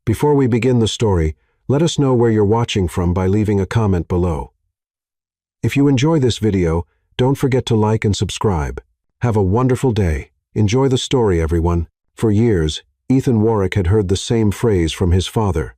Before we begin the story, let us know where you're watching from by leaving a comment below. If you enjoy this video, don't forget to like and subscribe. Have a wonderful day. Enjoy the story, everyone. For years, Ethan Warwick had heard the same phrase from his father.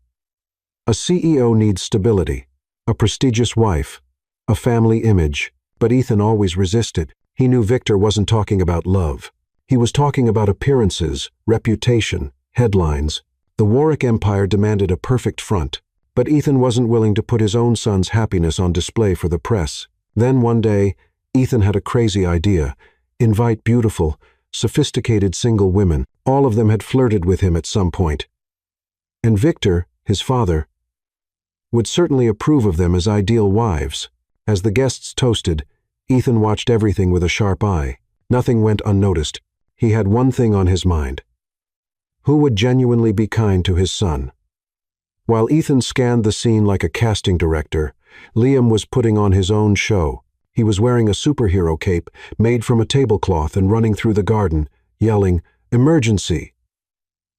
A CEO needs stability, a prestigious wife, a family image, but Ethan always resisted. He knew Victor wasn't talking about love. He was talking about appearances, reputation, headlines. The Warwick Empire demanded a perfect front, but Ethan wasn't willing to put his own son's happiness on display for the press. Then one day, Ethan had a crazy idea: invite beautiful, sophisticated single women. All of them had flirted with him at some point. And Victor, his father, would certainly approve of them as ideal wives. As the guests toasted, Ethan watched everything with a sharp eye. Nothing went unnoticed. He had one thing on his mind. Who would genuinely be kind to his son? While Ethan scanned the scene like a casting director, Liam was putting on his own show. He was wearing a superhero cape made from a tablecloth and running through the garden, yelling, "Emergency!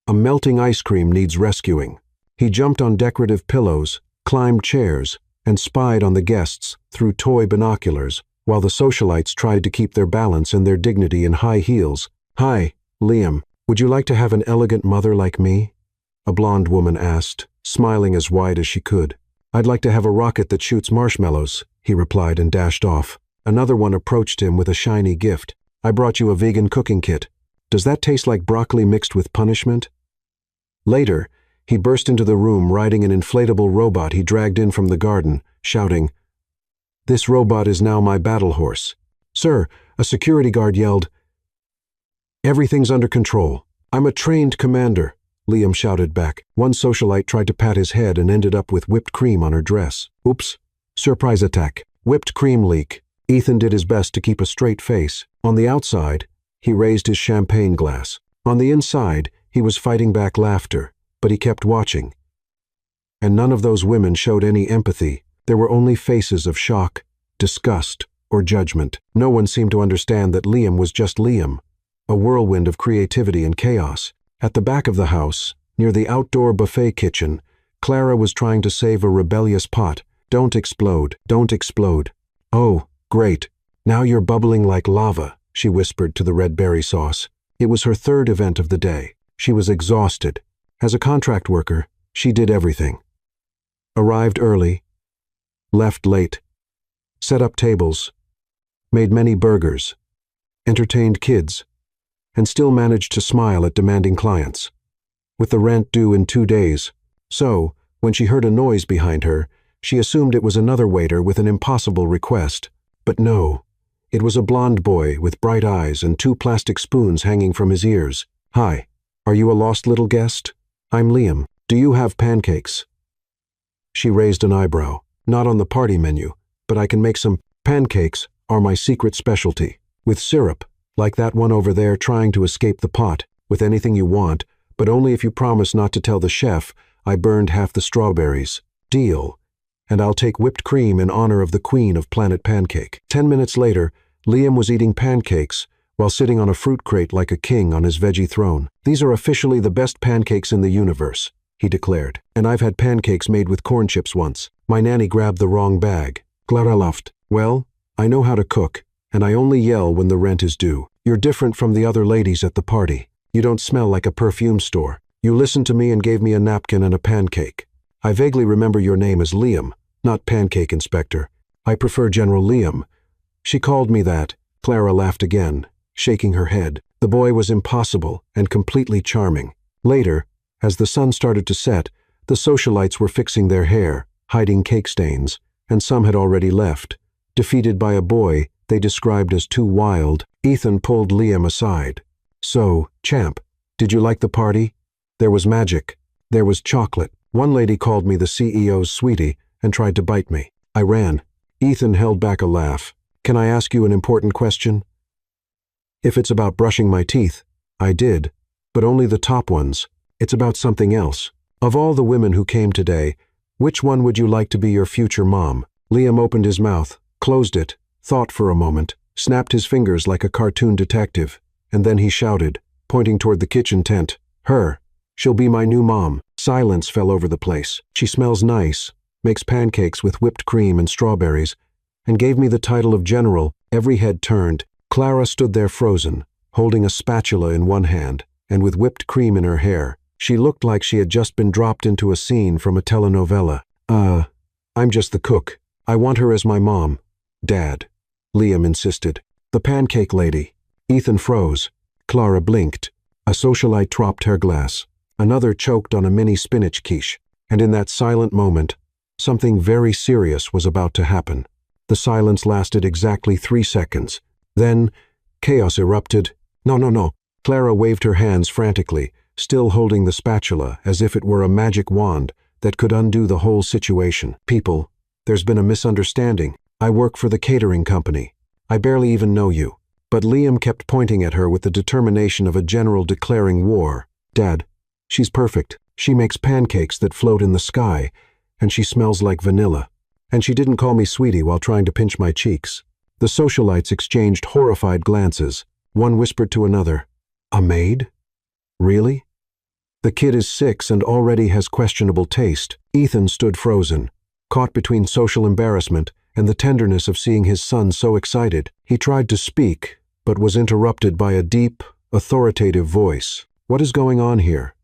A melting ice cream needs rescuing." He jumped on decorative pillows, climbed chairs, and spied on the guests through toy binoculars, while the socialites tried to keep their balance and their dignity in high heels. "Hi, Liam. Would you like to have an elegant mother like me?" a blonde woman asked, smiling as wide as she could. "I'd like to have a rocket that shoots marshmallows," he replied and dashed off. Another one approached him with a shiny gift. "I brought you a vegan cooking kit. Does that taste like broccoli mixed with punishment?" Later, he burst into the room riding an inflatable robot he dragged in from the garden, shouting, "This robot is now my battle horse." "Sir," a security guard yelled. "Everything's under control. I'm a trained commander," Liam shouted back. One socialite tried to pat his head and ended up with whipped cream on her dress. Oops. Surprise attack. Whipped cream leak. Ethan did his best to keep a straight face. On the outside, he raised his champagne glass. On the inside, he was fighting back laughter, but he kept watching. And none of those women showed any empathy. There were only faces of shock, disgust, or judgment. No one seemed to understand that Liam was just Liam, a whirlwind of creativity and chaos. At the back of the house, near the outdoor buffet kitchen, Clara was trying to save a rebellious pot. "Don't explode, don't explode." "Oh, great. Now you're bubbling like lava," she whispered to the red berry sauce. It was her third event of the day. She was exhausted. As a contract worker, she did everything. Arrived early, left late, set up tables, made many burgers, entertained kids, and still managed to smile at demanding clients. With the rent due in 2 days. So, when she heard a noise behind her, she assumed it was another waiter with an impossible request. But no, it was a blond boy with bright eyes and 2 plastic spoons hanging from his ears. "Hi, are you a lost little guest? I'm Liam. Do you have pancakes?" She raised an eyebrow. "Not on the party menu, but I can make some. Pancakes are my secret specialty. With syrup, like that one over there trying to escape the pot, with anything you want, but only if you promise not to tell the chef I burned half the strawberries. Deal. And I'll take whipped cream in honor of the queen of Planet Pancake." 10 minutes later, Liam was eating pancakes while sitting on a fruit crate like a king on his veggie throne. "These are officially the best pancakes in the universe," he declared. "And I've had pancakes made with corn chips once. My nanny grabbed the wrong bag." Clara laughed. "Well, I know how to cook, and I only yell when the rent is due. You're different from the other ladies at the party. You don't smell like a perfume store. You listened to me and gave me a napkin and a pancake. I vaguely remember your name as Liam, not Pancake Inspector. I prefer General Liam." "She called me that." Clara laughed again, shaking her head. The boy was impossible and completely charming. Later, as the sun started to set, the socialites were fixing their hair, hiding cake stains, and some had already left. Defeated by a boy they described as too wild, Ethan pulled Liam aside. "So, champ, did you like the party? There was magic. There was chocolate. One lady called me the CEO's sweetie and tried to bite me. I ran." Ethan held back a laugh. "Can I ask you an important question?" "If it's about brushing my teeth, I did, but only the top ones. It's about something else. Of all the women who came today, which one would you like to be your future mom?" Liam opened his mouth, closed it, thought for a moment, snapped his fingers like a cartoon detective, and then he shouted, pointing toward the kitchen tent, "Her. She'll be my new mom." Silence fell over the place. She smells nice, makes pancakes with whipped cream and strawberries, and gave me the title of general. Every head turned. Clara stood there frozen, holding a spatula in one hand, and with whipped cream in her hair. She looked like she had just been dropped into a scene from a telenovela. I'm just the cook. I want her as my mom. Dad, Liam insisted. The pancake lady. Ethan froze. Clara blinked. A socialite dropped her glass. Another choked on a mini spinach quiche. And in that silent moment, something very serious was about to happen. The silence lasted exactly 3 seconds. Then, chaos erupted. No. Clara waved her hands frantically, still holding the spatula as if it were a magic wand that could undo the whole situation. People, there's been a misunderstanding. I work for the catering company. I barely even know you. But Liam kept pointing at her with the determination of a general declaring war. Dad, she's perfect. She makes pancakes that float in the sky, and she smells like vanilla. And she didn't call me sweetie while trying to pinch my cheeks. The socialites exchanged horrified glances. One whispered to another, "A maid? Really? The kid is 6 and already has questionable taste." Ethan stood frozen, caught between social embarrassment and the tenderness of seeing his son so excited. He tried to speak, but was interrupted by a deep, authoritative voice. What is going on here?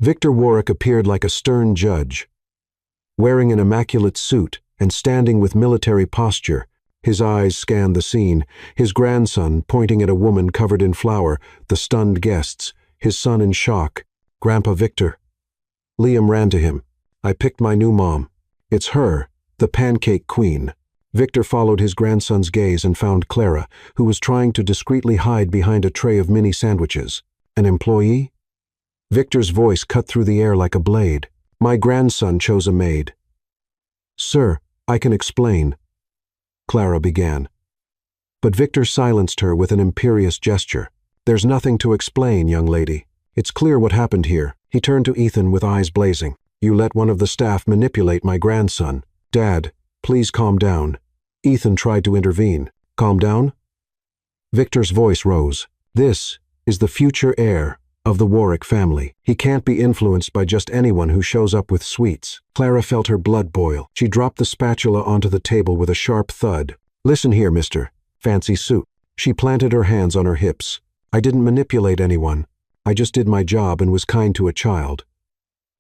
Victor Warwick appeared like a stern judge, wearing an immaculate suit and standing with military posture. His eyes scanned the scene, his grandson pointing at a woman covered in flour, the stunned guests, his son in shock. Grandpa Victor. Liam ran to him. I picked my new mom. It's her, the pancake queen. Victor followed his grandson's gaze and found Clara, who was trying to discreetly hide behind a tray of mini sandwiches. An employee? Victor's voice cut through the air like a blade. My grandson chose a maid. Sir, I can explain, Clara began. But Victor silenced her with an imperious gesture. There's nothing to explain, young lady. It's clear what happened here. He turned to Ethan with eyes blazing. You let one of the staff manipulate my grandson. Dad, please calm down. Ethan tried to intervene. Calm down? Victor's voice rose. This is the future heir of the Warwick family. He can't be influenced by just anyone who shows up with sweets. Clara felt her blood boil. She dropped the spatula onto the table with a sharp thud. Listen here, mister. Fancy suit. She planted her hands on her hips. I didn't manipulate anyone. I just did my job and was kind to a child.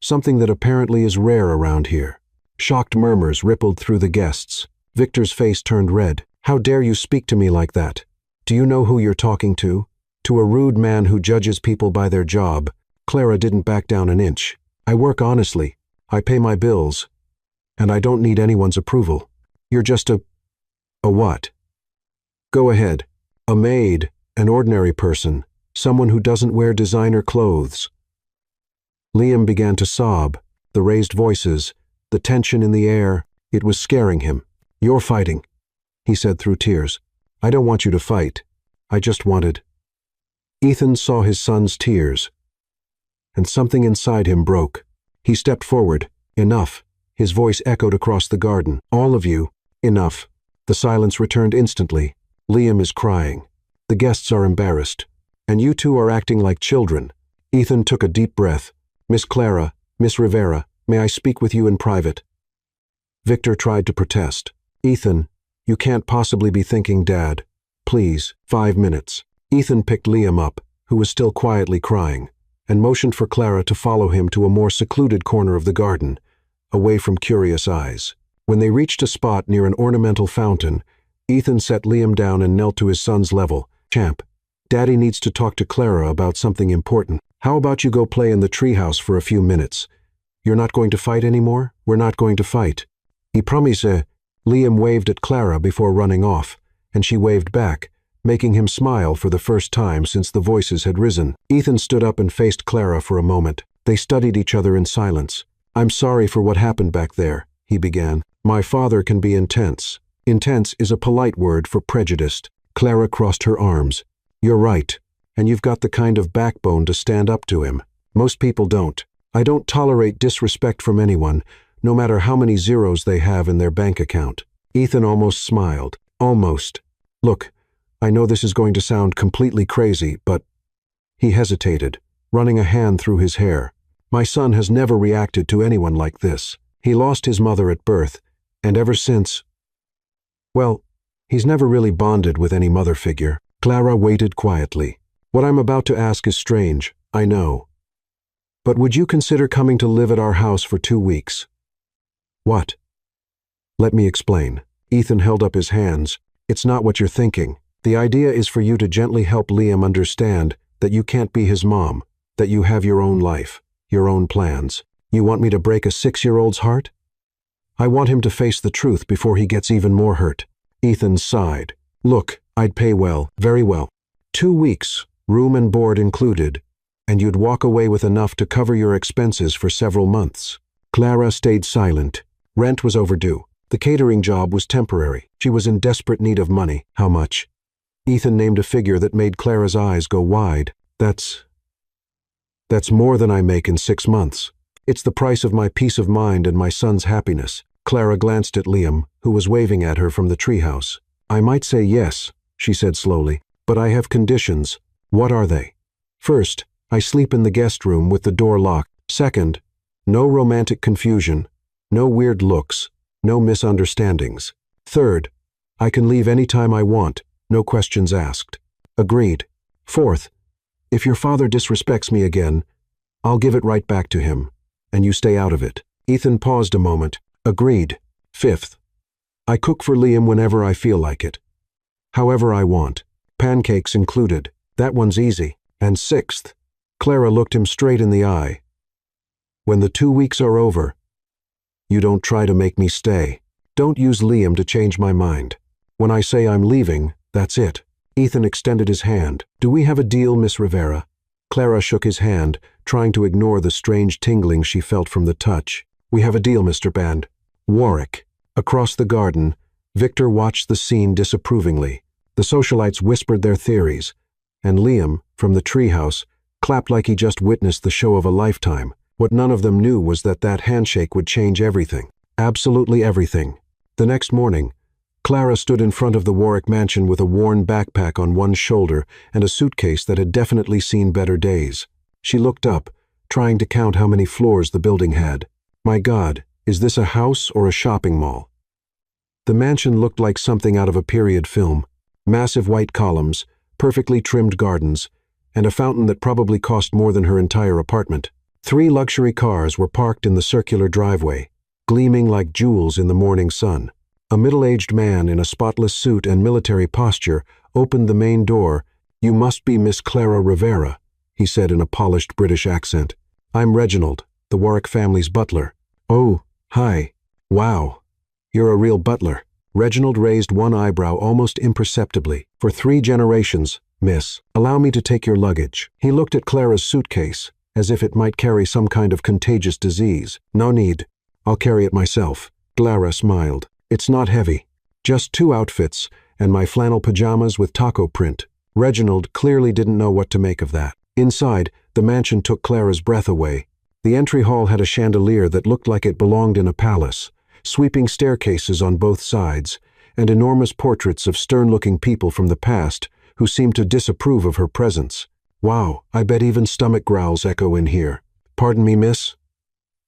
Something that apparently is rare around here. Shocked murmurs rippled through the guests. Victor's face turned red. How dare you speak to me like that? Do you know who you're talking to? To a rude man who judges people by their job. Clara didn't back down an inch. I work honestly. I pay my bills. And I don't need anyone's approval. You're just a what? Go ahead. A maid, an ordinary person, someone who doesn't wear designer clothes. Liam began to sob. The raised voices, the tension in the air, it was scaring him. You're fighting, he said through tears. I don't want you to fight. I just wanted. Ethan saw his son's tears, and something inside him broke. He stepped forward. Enough. His voice echoed across the garden. All of you, enough. The silence returned instantly. Liam is crying. The guests are embarrassed. And you two are acting like children. Ethan took a deep breath. Miss Clara, Miss Rivera, may I speak with you in private? Victor tried to protest. Ethan, you can't possibly be thinking, Dad. Please, 5 minutes. Ethan picked Liam up, who was still quietly crying, and motioned for Clara to follow him to a more secluded corner of the garden, away from curious eyes. When they reached a spot near an ornamental fountain, Ethan set Liam down and knelt to his son's level. Champ, Daddy needs to talk to Clara about something important. How about you go play in the treehouse for a few minutes? You're not going to fight anymore? We're not going to fight. He promise. Liam waved at Clara before running off, and she waved back, making him smile for the first time since the voices had risen. Ethan stood up and faced Clara for a moment. They studied each other in silence. I'm sorry for what happened back there, he began. My father can be intense. Intense is a polite word for prejudiced. Clara crossed her arms. You're right, and you've got the kind of backbone to stand up to him. Most people don't. I don't tolerate disrespect from anyone, no matter how many zeros they have in their bank account. Ethan almost smiled. Almost. Look, I know this is going to sound completely crazy, but... He hesitated, running a hand through his hair. My son has never reacted to anyone like this. He lost his mother at birth, and ever since, well, he's never really bonded with any mother figure. Clara waited quietly. What I'm about to ask is strange, I know. But would you consider coming to live at our house for 2 weeks? What? Let me explain. Ethan held up his hands. It's not what you're thinking. The idea is for you to gently help Liam understand that you can't be his mom, that you have your own life, your own plans. You want me to break a 6-year-old's heart? I want him to face the truth before he gets even more hurt. Ethan sighed. Look, I'd pay well, very well. 2 weeks, room and board included, and you'd walk away with enough to cover your expenses for several months. Clara stayed silent. Rent was overdue. The catering job was temporary. She was in desperate need of money. How much? Ethan named a figure that made Clara's eyes go wide. That's more than I make in 6 months. It's the price of my peace of mind and my son's happiness. Clara glanced at Liam, who was waving at her from the treehouse. I might say yes, she said slowly, but I have conditions. What are they? First, I sleep in the guest room with the door locked. Second, no romantic confusion, no weird looks, no misunderstandings. Third, I can leave any time I want, no questions asked. Agreed. Fourth, if your father disrespects me again, I'll give it right back to him, and you stay out of it. Ethan paused a moment. Agreed. Fifth, I cook for Liam whenever I feel like it. However I want. Pancakes included. That one's easy. And sixth, Clara looked him straight in the eye. When the 2 weeks are over, you don't try to make me stay. Don't use Liam to change my mind. When I say I'm leaving, that's it. Ethan extended his hand. Do we have a deal, Miss Rivera? Clara shook his hand, trying to ignore the strange tingling she felt from the touch. We have a deal, Mr. Band. Warwick. Across the garden, Victor watched the scene disapprovingly. The socialites whispered their theories, and Liam, from the treehouse, clapped like he just witnessed the show of a lifetime. What none of them knew was that handshake would change everything. Absolutely everything. The next morning, Clara stood in front of the Warwick mansion with a worn backpack on one shoulder and a suitcase that had definitely seen better days. She looked up, trying to count how many floors the building had. My God, is this a house or a shopping mall? The mansion looked like something out of a period film. Massive white columns, perfectly trimmed gardens, and a fountain that probably cost more than her entire apartment. 3 luxury cars were parked in the circular driveway, gleaming like jewels in the morning sun. A middle-aged man in a spotless suit and military posture opened the main door. You must be Miss Clara Rivera, he said in a polished British accent. I'm Reginald, the Warwick family's butler. Oh, hi. Wow. You're a real butler. Reginald raised one eyebrow almost imperceptibly. For 3 generations, miss. Allow me to take your luggage. He looked at Clara's suitcase, as if it might carry some kind of contagious disease. No need. I'll carry it myself. Clara smiled. It's not heavy. Just 2 outfits, and my flannel pajamas with taco print. Reginald clearly didn't know what to make of that. Inside, the mansion took Clara's breath away. The entry hall had a chandelier that looked like it belonged in a palace, sweeping staircases on both sides, and enormous portraits of stern-looking people from the past who seemed to disapprove of her presence. Wow, I bet even stomach growls echo in here. Pardon me, miss?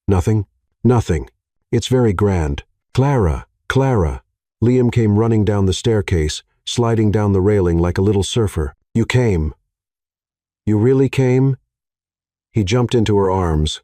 Nothing? Nothing. It's very grand. Clara, Clara. Liam came running down the staircase, sliding down the railing like a little surfer. You came. You really came? He jumped into her arms,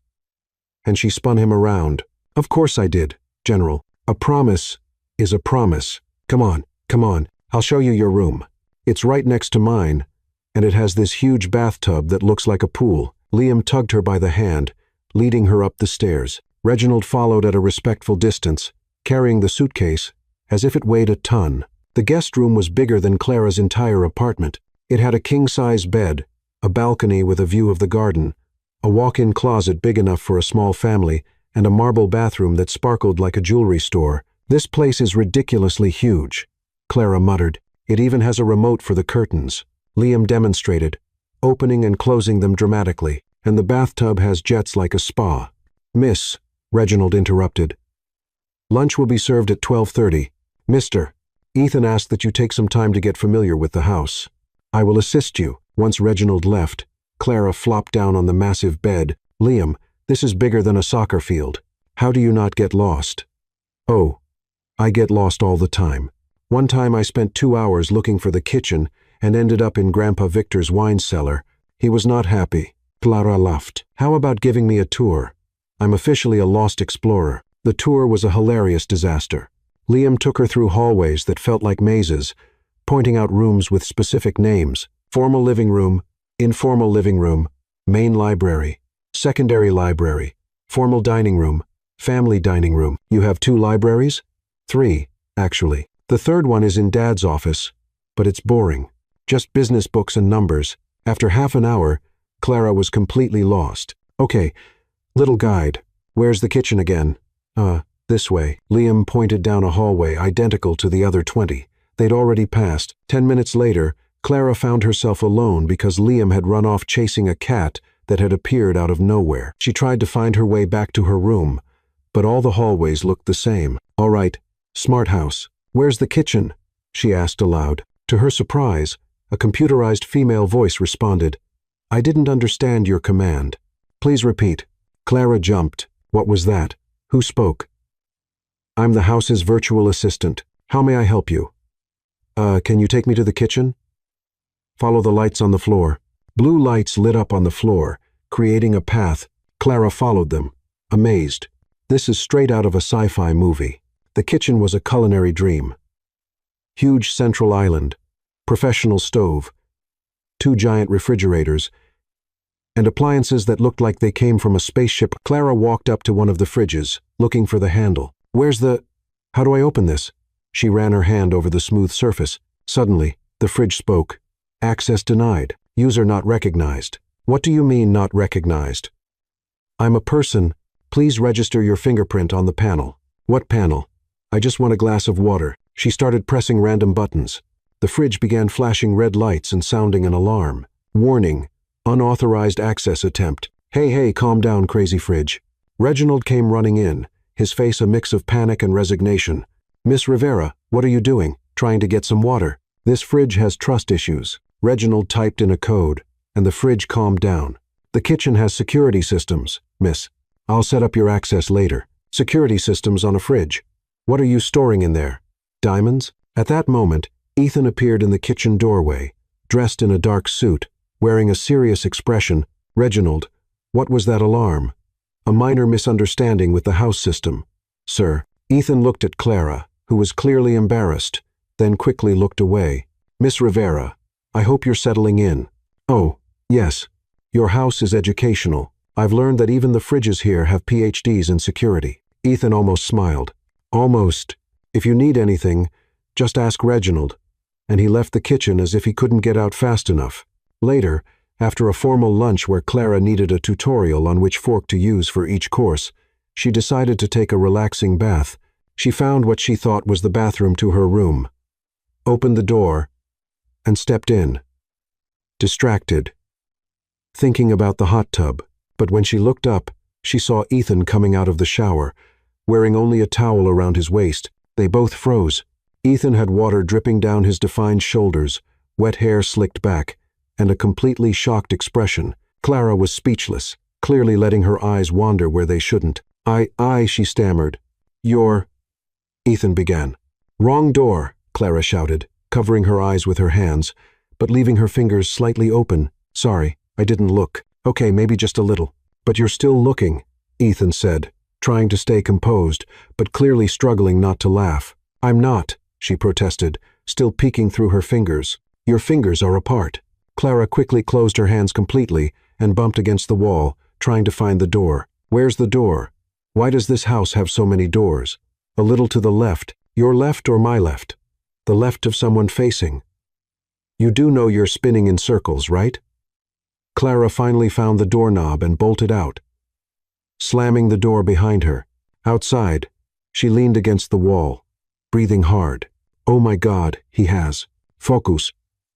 and she spun him around. Of course I did, General. A promise is a promise. Come on, come on. I'll show you your room. It's right next to mine, and it has this huge bathtub that looks like a pool. Liam tugged her by the hand, leading her up the stairs. Reginald followed at a respectful distance, carrying the suitcase as if it weighed a ton. The guest room was bigger than Clara's entire apartment. It had a king-size bed, a balcony with a view of the garden, a walk-in closet big enough for a small family, and a marble bathroom that sparkled like a jewelry store. This place is ridiculously huge, Clara muttered. It even has a remote for the curtains. Liam demonstrated, opening and closing them dramatically, and the bathtub has jets like a spa. Miss, Reginald interrupted. Lunch will be served at 12:30. Mister, Ethan asked that you take some time to get familiar with the house. I will assist you. Once Reginald left, Clara flopped down on the massive bed. Liam, This is bigger than a soccer field. How do you not get lost? Oh, I get lost all the time. One time I spent 2 hours looking for the kitchen and ended up in Grandpa Victor's wine cellar. He was not happy. Clara laughed. How about giving me a tour? I'm officially a lost explorer. The tour was a hilarious disaster. Liam took her through hallways that felt like mazes, pointing out rooms with specific names: formal living room, informal living room, main library, secondary library, formal dining room, family dining room. You have 2 libraries? 3, actually. The third one is in Dad's office, but it's boring. Just business books and numbers. After half an hour, Clara was completely lost. Okay, little guide. Where's the kitchen again? This way. Liam pointed down a hallway identical to the other 20. They'd already passed. 10 minutes later, Clara found herself alone because Liam had run off chasing a cat that had appeared out of nowhere. She tried to find her way back to her room, but all the hallways looked the same. All right, smart house. Where's the kitchen? She asked aloud. To her surprise, a computerized female voice responded, I didn't understand your command. Please repeat. Clara jumped. What was that? Who spoke? I'm the house's virtual assistant. How may I help you? Can you take me to the kitchen? Follow the lights on the floor. Blue lights lit up on the floor, creating a path. Clara followed them, amazed. This is straight out of a sci-fi movie. The kitchen was a culinary dream. Huge central island, professional stove, 2 giant refrigerators, and appliances that looked like they came from a spaceship. Clara walked up to one of the fridges, looking for the handle. How do I open this? She ran her hand over the smooth surface. Suddenly, the fridge spoke. Access denied. User not recognized. What do you mean not recognized? I'm a person. Please register your fingerprint on the panel. What panel? I just want a glass of water. She started pressing random buttons. The fridge began flashing red lights and sounding an alarm. Warning. Unauthorized access attempt. Hey, calm down, crazy fridge. Reginald came running in, his face a mix of panic and resignation. Miss Rivera, what are you doing? Trying to get some water. This fridge has trust issues. Reginald typed in a code, and the fridge calmed down. The kitchen has security systems, miss. I'll set up your access later. Security systems on a fridge. What are you storing in there? Diamonds? At that moment, Ethan appeared in the kitchen doorway, dressed in a dark suit, wearing a serious expression. Reginald, what was that alarm? A minor misunderstanding with the house system. Sir. Ethan looked at Clara, who was clearly embarrassed, then quickly looked away. Miss Rivera, I hope you're settling in. Oh, yes. Your house is educational. I've learned that even the fridges here have PhDs in security. Ethan almost smiled. Almost. If you need anything, just ask Reginald. And he left the kitchen as if he couldn't get out fast enough. Later, after a formal lunch where Clara needed a tutorial on which fork to use for each course, she decided to take a relaxing bath. She found what she thought was the bathroom to her room, opened the door, and stepped in. Distracted, thinking about the hot tub, but when she looked up, she saw Ethan coming out of the shower, wearing only a towel around his waist. They both froze. Ethan had water dripping down his defined shoulders, wet hair slicked back, and a completely shocked expression. Clara was speechless, clearly letting her eyes wander where they shouldn't. She stammered. Ethan began. Wrong door, Clara shouted, covering her eyes with her hands, but leaving her fingers slightly open. Sorry, I didn't look. Okay, maybe just a little. But you're still looking, Ethan said, trying to stay composed, but clearly struggling not to laugh. I'm not, she protested, still peeking through her fingers. Your fingers are apart. Clara quickly closed her hands completely and bumped against the wall, trying to find the door. Where's the door? Why does this house have so many doors? A little to the left. Your left or my left? The left of someone facing. You do know you're spinning in circles, right? Clara finally found the doorknob and bolted out, slamming the door behind her. Outside, she leaned against the wall, breathing hard. Oh my God, he has. Focus.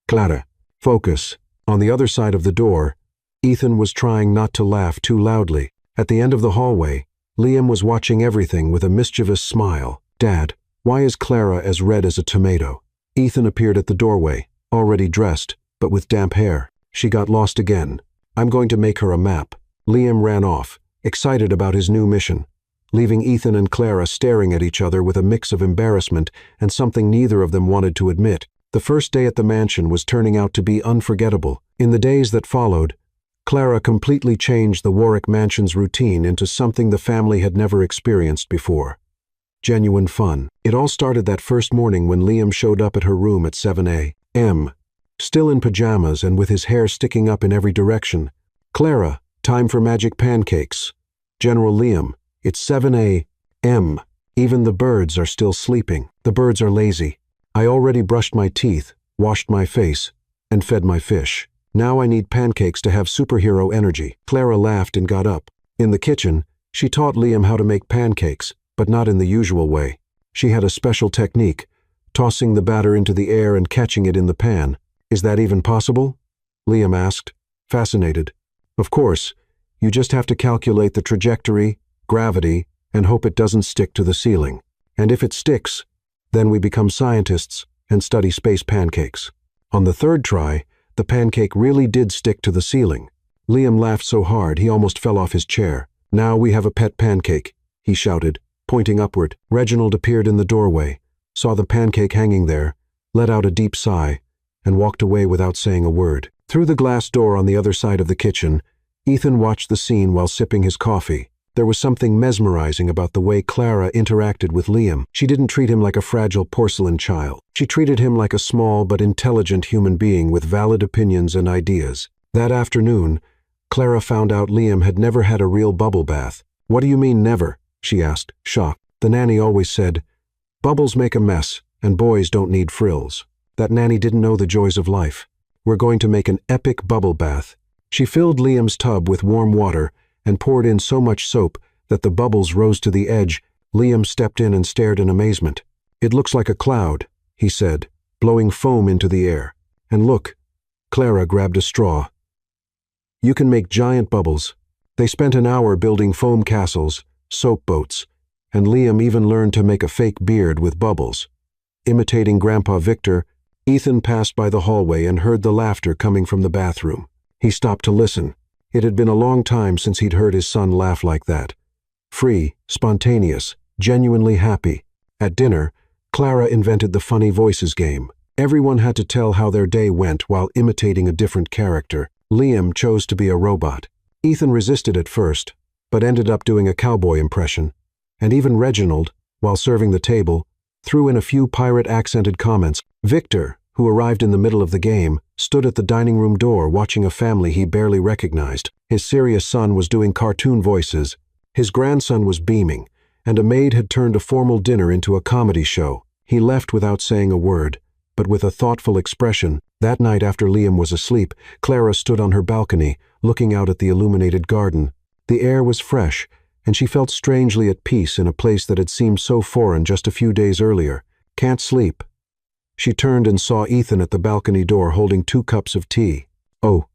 Clara, focus. On the other side of the door, Ethan was trying not to laugh too loudly. At the end of the hallway, Liam was watching everything with a mischievous smile. Dad, why is Clara as red as a tomato? Ethan appeared at the doorway, already dressed, but with damp hair. She got lost again. I'm going to make her a map. Liam ran off, excited about his new mission, leaving Ethan and Clara staring at each other with a mix of embarrassment and something neither of them wanted to admit. The first day at the mansion was turning out to be unforgettable. In the days that followed, Clara completely changed the Warwick Mansion's routine into something the family had never experienced before. Genuine fun. It all started that first morning when Liam showed up at her room at 7 a.m., still in pajamas and with his hair sticking up in every direction. "Clara, time for magic pancakes." "General Liam, it's 7 a.m. Even the birds are still sleeping." "The birds are lazy. I already brushed my teeth, washed my face, and fed my fish. Now I need pancakes to have superhero energy." Clara laughed and got up. In the kitchen, she taught Liam how to make pancakes, but not in the usual way. She had a special technique, tossing the batter into the air and catching it in the pan. "Is that even possible?" Liam asked, fascinated. "Of course, you just have to calculate the trajectory, gravity, and hope it doesn't stick to the ceiling. And if it sticks, then we become scientists and study space pancakes." On the third try, the pancake really did stick to the ceiling. Liam laughed so hard he almost fell off his chair. "Now we have a pet pancake," he shouted, pointing upward. Reginald appeared in the doorway, saw the pancake hanging there, let out a deep sigh, and walked away without saying a word. Through the glass door on the other side of the kitchen, Ethan watched the scene while sipping his coffee. There was something mesmerizing about the way Clara interacted with Liam. She didn't treat him like a fragile porcelain child. She treated him like a small but intelligent human being with valid opinions and ideas. That afternoon, Clara found out Liam had never had a real bubble bath. "What do you mean never?" she asked, shocked. "The nanny always said, 'Bubbles make a mess, and boys don't need frills.' That nanny didn't know the joys of life. We're going to make an epic bubble bath." She filled Liam's tub with warm water and poured in so much soap that the bubbles rose to the edge. Liam stepped in and stared in amazement. "It looks like a cloud," he said, blowing foam into the air. "And look." Clara grabbed a straw. "You can make giant bubbles." They spent an hour building foam castles, soap boats, and Liam even learned to make a fake beard with bubbles. Imitating Grandpa Victor, Ethan passed by the hallway and heard the laughter coming from the bathroom. He stopped to listen. It had been a long time since he'd heard his son laugh like that. Free, spontaneous, genuinely happy. At dinner, Clara invented the funny voices game. Everyone had to tell how their day went while imitating a different character. Liam chose to be a robot. Ethan resisted at first, but ended up doing a cowboy impression. And even Reginald, while serving the table, threw in a few pirate-accented comments. Victor, who arrived in the middle of the game, stood at the dining room door watching a family he barely recognized. His serious son was doing cartoon voices, his grandson was beaming, and a maid had turned a formal dinner into a comedy show. He left without saying a word, but with a thoughtful expression. That night after Liam was asleep, Clara stood on her balcony, looking out at the illuminated garden. The air was fresh, and she felt strangely at peace in a place that had seemed so foreign just a few days earlier. "Can't sleep." She turned and saw Ethan at the balcony door holding 2 cups of tea. "Oh,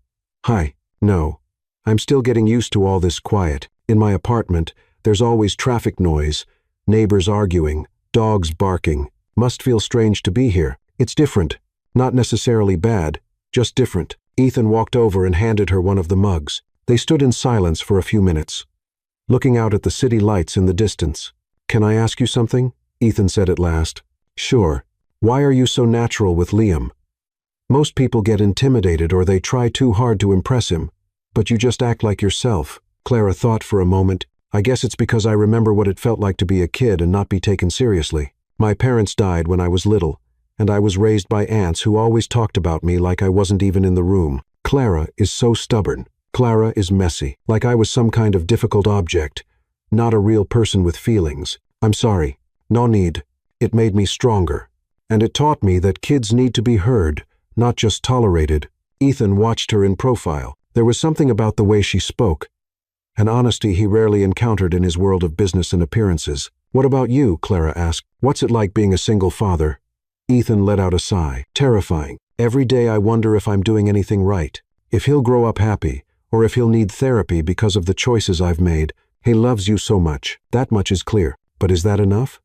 hi. No. I'm still getting used to all this quiet. In my apartment, there's always traffic noise, neighbors arguing, dogs barking. Must feel strange to be here. It's different. Not necessarily bad, just different." Ethan walked over and handed her one of the mugs. They stood in silence for a few minutes, looking out at the city lights in the distance. "Can I ask you something?" Ethan said at last. "Sure. Why are you so natural with Liam? Most people get intimidated or they try too hard to impress him, but you just act like yourself." Clara thought for a moment. "I guess it's because I remember what it felt like to be a kid and not be taken seriously. My parents died when I was little, and I was raised by aunts who always talked about me like I wasn't even in the room. Clara is so stubborn. Clara is messy, like I was some kind of difficult object, not a real person with feelings. I'm sorry. No need. It made me stronger. And it taught me that kids need to be heard, not just tolerated." Ethan watched her in profile. There was something about the way she spoke, an honesty he rarely encountered in his world of business and appearances. "What about you?" Clara asked. "What's it like being a single father?" Ethan let out a sigh. "Terrifying. Every day I wonder if I'm doing anything right, if he'll grow up happy, or if he'll need therapy because of the choices I've made. He loves you so much. That much is clear. But is that enough?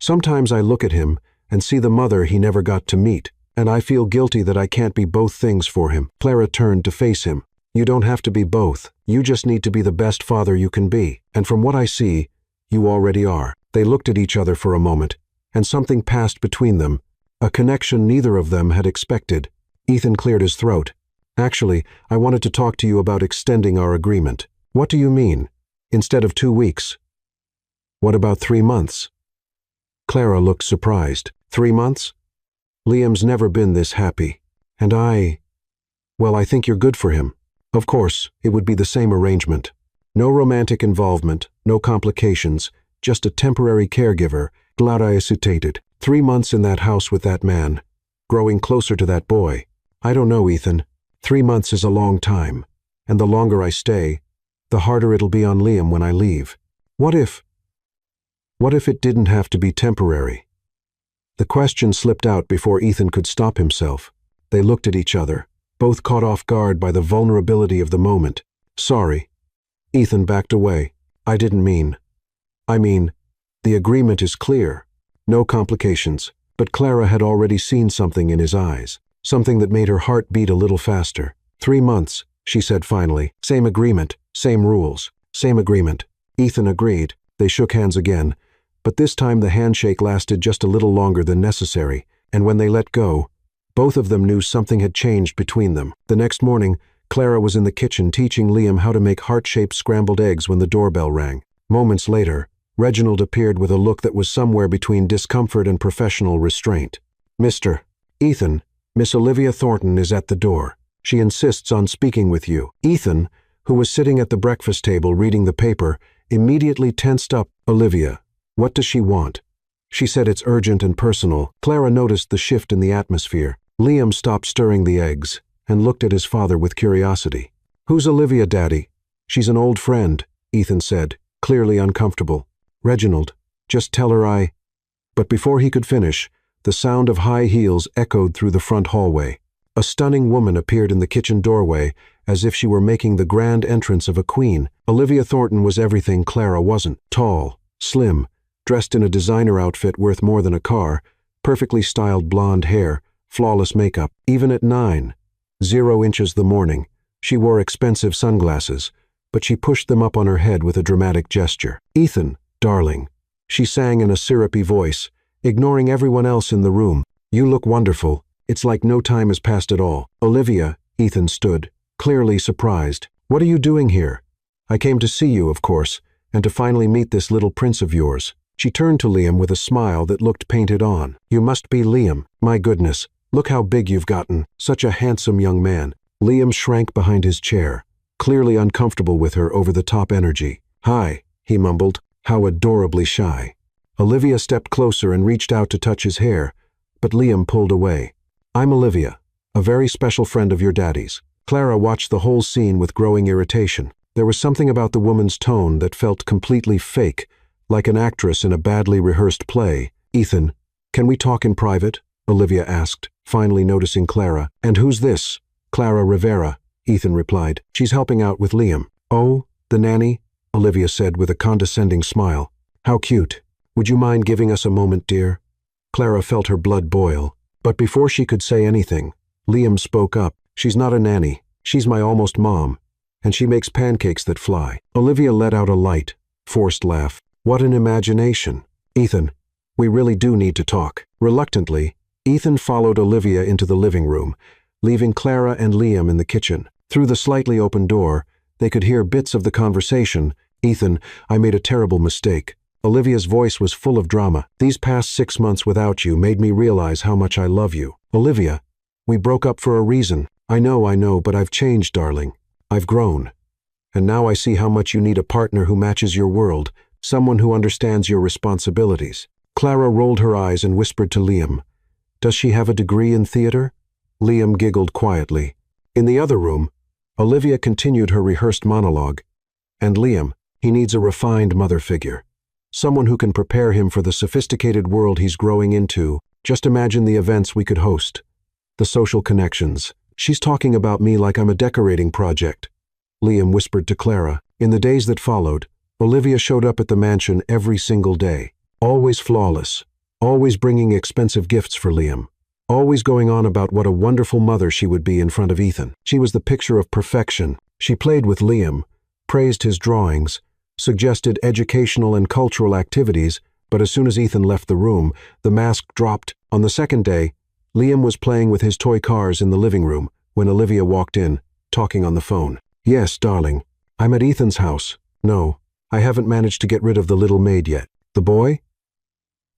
Sometimes I look at him and see the mother he never got to meet, and I feel guilty that I can't be both things for him." Clara turned to face him. You don't have to be both. You just need to be the best father you can be. And from what I see, you already are." They looked at each other for a moment, and something passed between them, a connection neither of them had expected. Ethan cleared his throat. "Actually, I wanted to talk to you about extending our agreement." "What do you mean? Instead of 2 weeks? What about 3 months?" Clara looked surprised. 3 months? Liam's never been this happy. And well, I think you're good for him. Of course, it would be the same arrangement. No romantic involvement, no complications, just a temporary caregiver. Clara hesitated. 3 months in that house with that man, growing closer to that boy. I don't know, Ethan. 3 months is a long time, and the longer I stay, the harder it'll be on Liam when I leave. What if it didn't have to be temporary? The question slipped out before Ethan could stop himself. They looked at each other, both caught off guard by the vulnerability of the moment. "Sorry." Ethan backed away. "I didn't mean. I mean, the agreement is clear. No complications." But Clara had already seen something in his eyes, something that made her heart beat a little faster. 3 months, she said finally. "Same agreement, same rules, same agreement." Ethan agreed. They shook hands again, but this time the handshake lasted just a little longer than necessary, and when they let go, both of them knew something had changed between them. The next morning, Clara was in the kitchen teaching Liam how to make heart-shaped scrambled eggs when the doorbell rang. Moments later, Reginald appeared with a look that was somewhere between discomfort and professional restraint. "Mr. Ethan, Miss Olivia Thornton is at the door. She insists on speaking with you." Ethan, who was sitting at the breakfast table reading the paper, immediately tensed up. "Olivia, what does she want?" She said it's urgent and personal. Clara noticed the shift in the atmosphere. Liam stopped stirring the eggs and looked at his father with curiosity. "Who's Olivia, Daddy?" "She's an old friend," Ethan said, clearly uncomfortable. "Reginald, just tell her I—" But before he could finish, the sound of high heels echoed through the front hallway. A stunning woman appeared in the kitchen doorway, as if she were making the grand entrance of a queen. Olivia Thornton was everything Clara wasn't. Tall, slim, dressed in a designer outfit worth more than a car, perfectly styled blonde hair, flawless makeup. Even at 9.0 inches the morning, she wore expensive sunglasses, but she pushed them up on her head with a dramatic gesture. "Ethan, darling," she sang in a syrupy voice, ignoring everyone else in the room. "You look wonderful. It's like no time has passed at all." "Olivia," Ethan stood, clearly surprised. "What are you doing here?" "I came to see you, of course, and to finally meet this little prince of yours." She turned to Liam with a smile that looked painted on. "You must be Liam. My goodness, look how big you've gotten. Such a handsome young man." Liam shrank behind his chair, clearly uncomfortable with her over-the-top energy. "Hi," he mumbled, how adorably shy. Olivia stepped closer and reached out to touch his hair, but Liam pulled away. "I'm Olivia, a very special friend of your daddy's." Clara watched the whole scene with growing irritation. There was something about the woman's tone that felt completely fake, like an actress in a badly rehearsed play. "Ethan, can we talk in private?" Olivia asked, finally noticing Clara. "And who's this?" "Clara Rivera," Ethan replied. "She's helping out with Liam." "Oh, the nanny?" Olivia said with a condescending smile. "How cute. Would you mind giving us a moment, dear?" Clara felt her blood boil. But before she could say anything, Liam spoke up. "She's not a nanny. She's my almost mom, and she makes pancakes that fly." Olivia let out a light, forced laugh. "What an imagination. Ethan, we really do need to talk." Reluctantly, Ethan followed Olivia into the living room, leaving Clara and Liam in the kitchen. Through the slightly open door, they could hear bits of the conversation. "Ethan, I made a terrible mistake." Olivia's voice was full of drama. "These past 6 months without you made me realize how much I love you." "Olivia, we broke up for a reason." I know, but I've changed, darling. I've grown. And now I see how much you need a partner who matches your world, someone who understands your responsibilities." Clara rolled her eyes and whispered to Liam, "Does she have a degree in theater?" Liam giggled quietly. In the other room, Olivia continued her rehearsed monologue. "And Liam, he needs a refined mother figure. Someone who can prepare him for the sophisticated world he's growing into. Just imagine the events we could host. The social connections. She's talking about me like I'm a decorating project," Liam whispered to Clara. In the days that followed, Olivia showed up at the mansion every single day. Always flawless. Always bringing expensive gifts for Liam. Always going on about what a wonderful mother she would be in front of Ethan. She was the picture of perfection, She played with Liam, praised his drawings, suggested educational and cultural activities, but as soon as Ethan left the room, the mask dropped. On the second day, Liam was playing with his toy cars in the living room when Olivia walked in, talking on the phone. "Yes, darling. I'm at Ethan's house. No, I haven't managed to get rid of the little maid yet. The boy?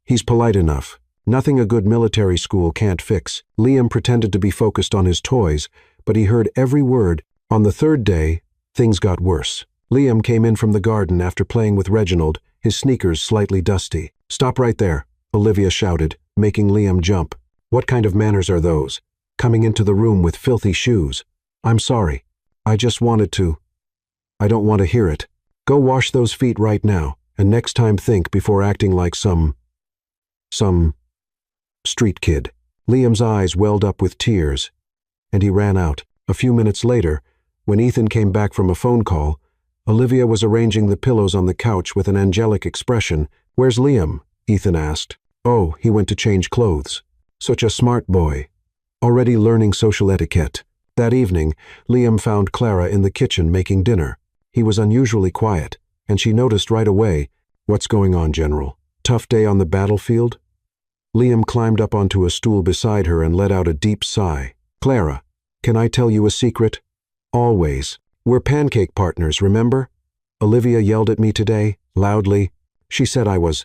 He's polite enough. Nothing a good military school can't fix." Liam pretended to be focused on his toys, but he heard every word. On the third day, things got worse. Liam came in from the garden after playing with Reginald, his sneakers slightly dusty. "Stop right there," Olivia shouted, making Liam jump. "What kind of manners are those? Coming into the room with filthy shoes." "I'm sorry. I just wanted to." "I don't want to hear it. Go wash those feet right now, and next time think before acting like some street kid." Liam's eyes welled up with tears, and he ran out. A few minutes later, when Ethan came back from a phone call, Olivia was arranging the pillows on the couch with an angelic expression. "Where's Liam?" Ethan asked. "Oh, he went to change clothes. Such a smart boy. Already learning social etiquette." That evening, Liam found Clara in the kitchen making dinner. He was unusually quiet, and she noticed right away. "What's going on, General? Tough day on the battlefield?" Liam climbed up onto a stool beside her and let out a deep sigh. "Clara, can I tell you a secret?" "Always. We're pancake partners, remember? Olivia yelled at me today, loudly. She said I was.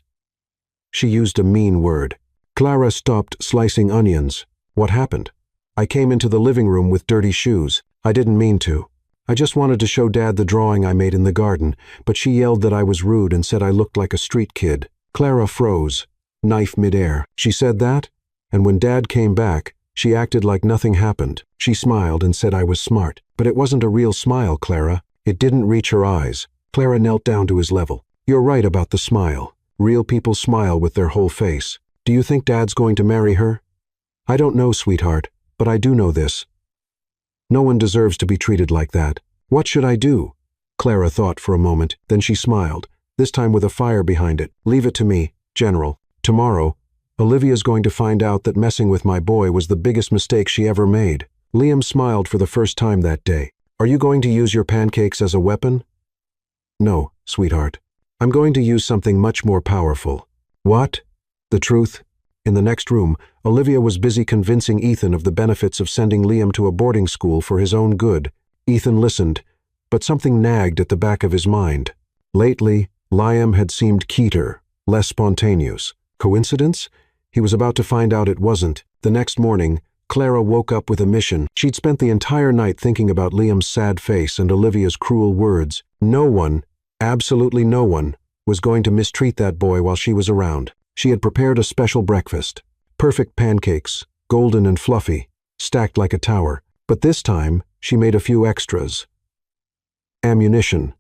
She used a mean word." Clara stopped slicing onions. "What happened?" "I came into the living room with dirty shoes. I didn't mean to. I just wanted to show Dad the drawing I made in the garden, but she yelled that I was rude and said I looked like a street kid." Clara froze, knife midair. "She said that? And when Dad came back, she acted like nothing happened. She smiled and said I was smart. But it wasn't a real smile, Clara. It didn't reach her eyes." Clara knelt down to his level. "You're right about the smile. Real people smile with their whole face. Do you think Dad's going to marry her?" "I don't know, sweetheart, but I do know this. No one deserves to be treated like that." "What should I do?" Clara thought for a moment, then she smiled, this time with a fire behind it. "Leave it to me, General. Tomorrow, Olivia's going to find out that messing with my boy was the biggest mistake she ever made." Liam smiled for the first time that day. "Are you going to use your pancakes as a weapon?" "No, sweetheart. I'm going to use something much more powerful." "What?" "The truth." In the next room, Olivia was busy convincing Ethan of the benefits of sending Liam to a boarding school for his own good. Ethan listened, but something nagged at the back of his mind. Lately, Liam had seemed keener, less spontaneous. Coincidence? He was about to find out it wasn't. The next morning, Clara woke up with a mission. She'd spent the entire night thinking about Liam's sad face and Olivia's cruel words. No one, absolutely no one, was going to mistreat that boy while she was around. She had prepared a special breakfast. Perfect pancakes, golden and fluffy, stacked like a tower. But this time, she made a few extras. Ammunition.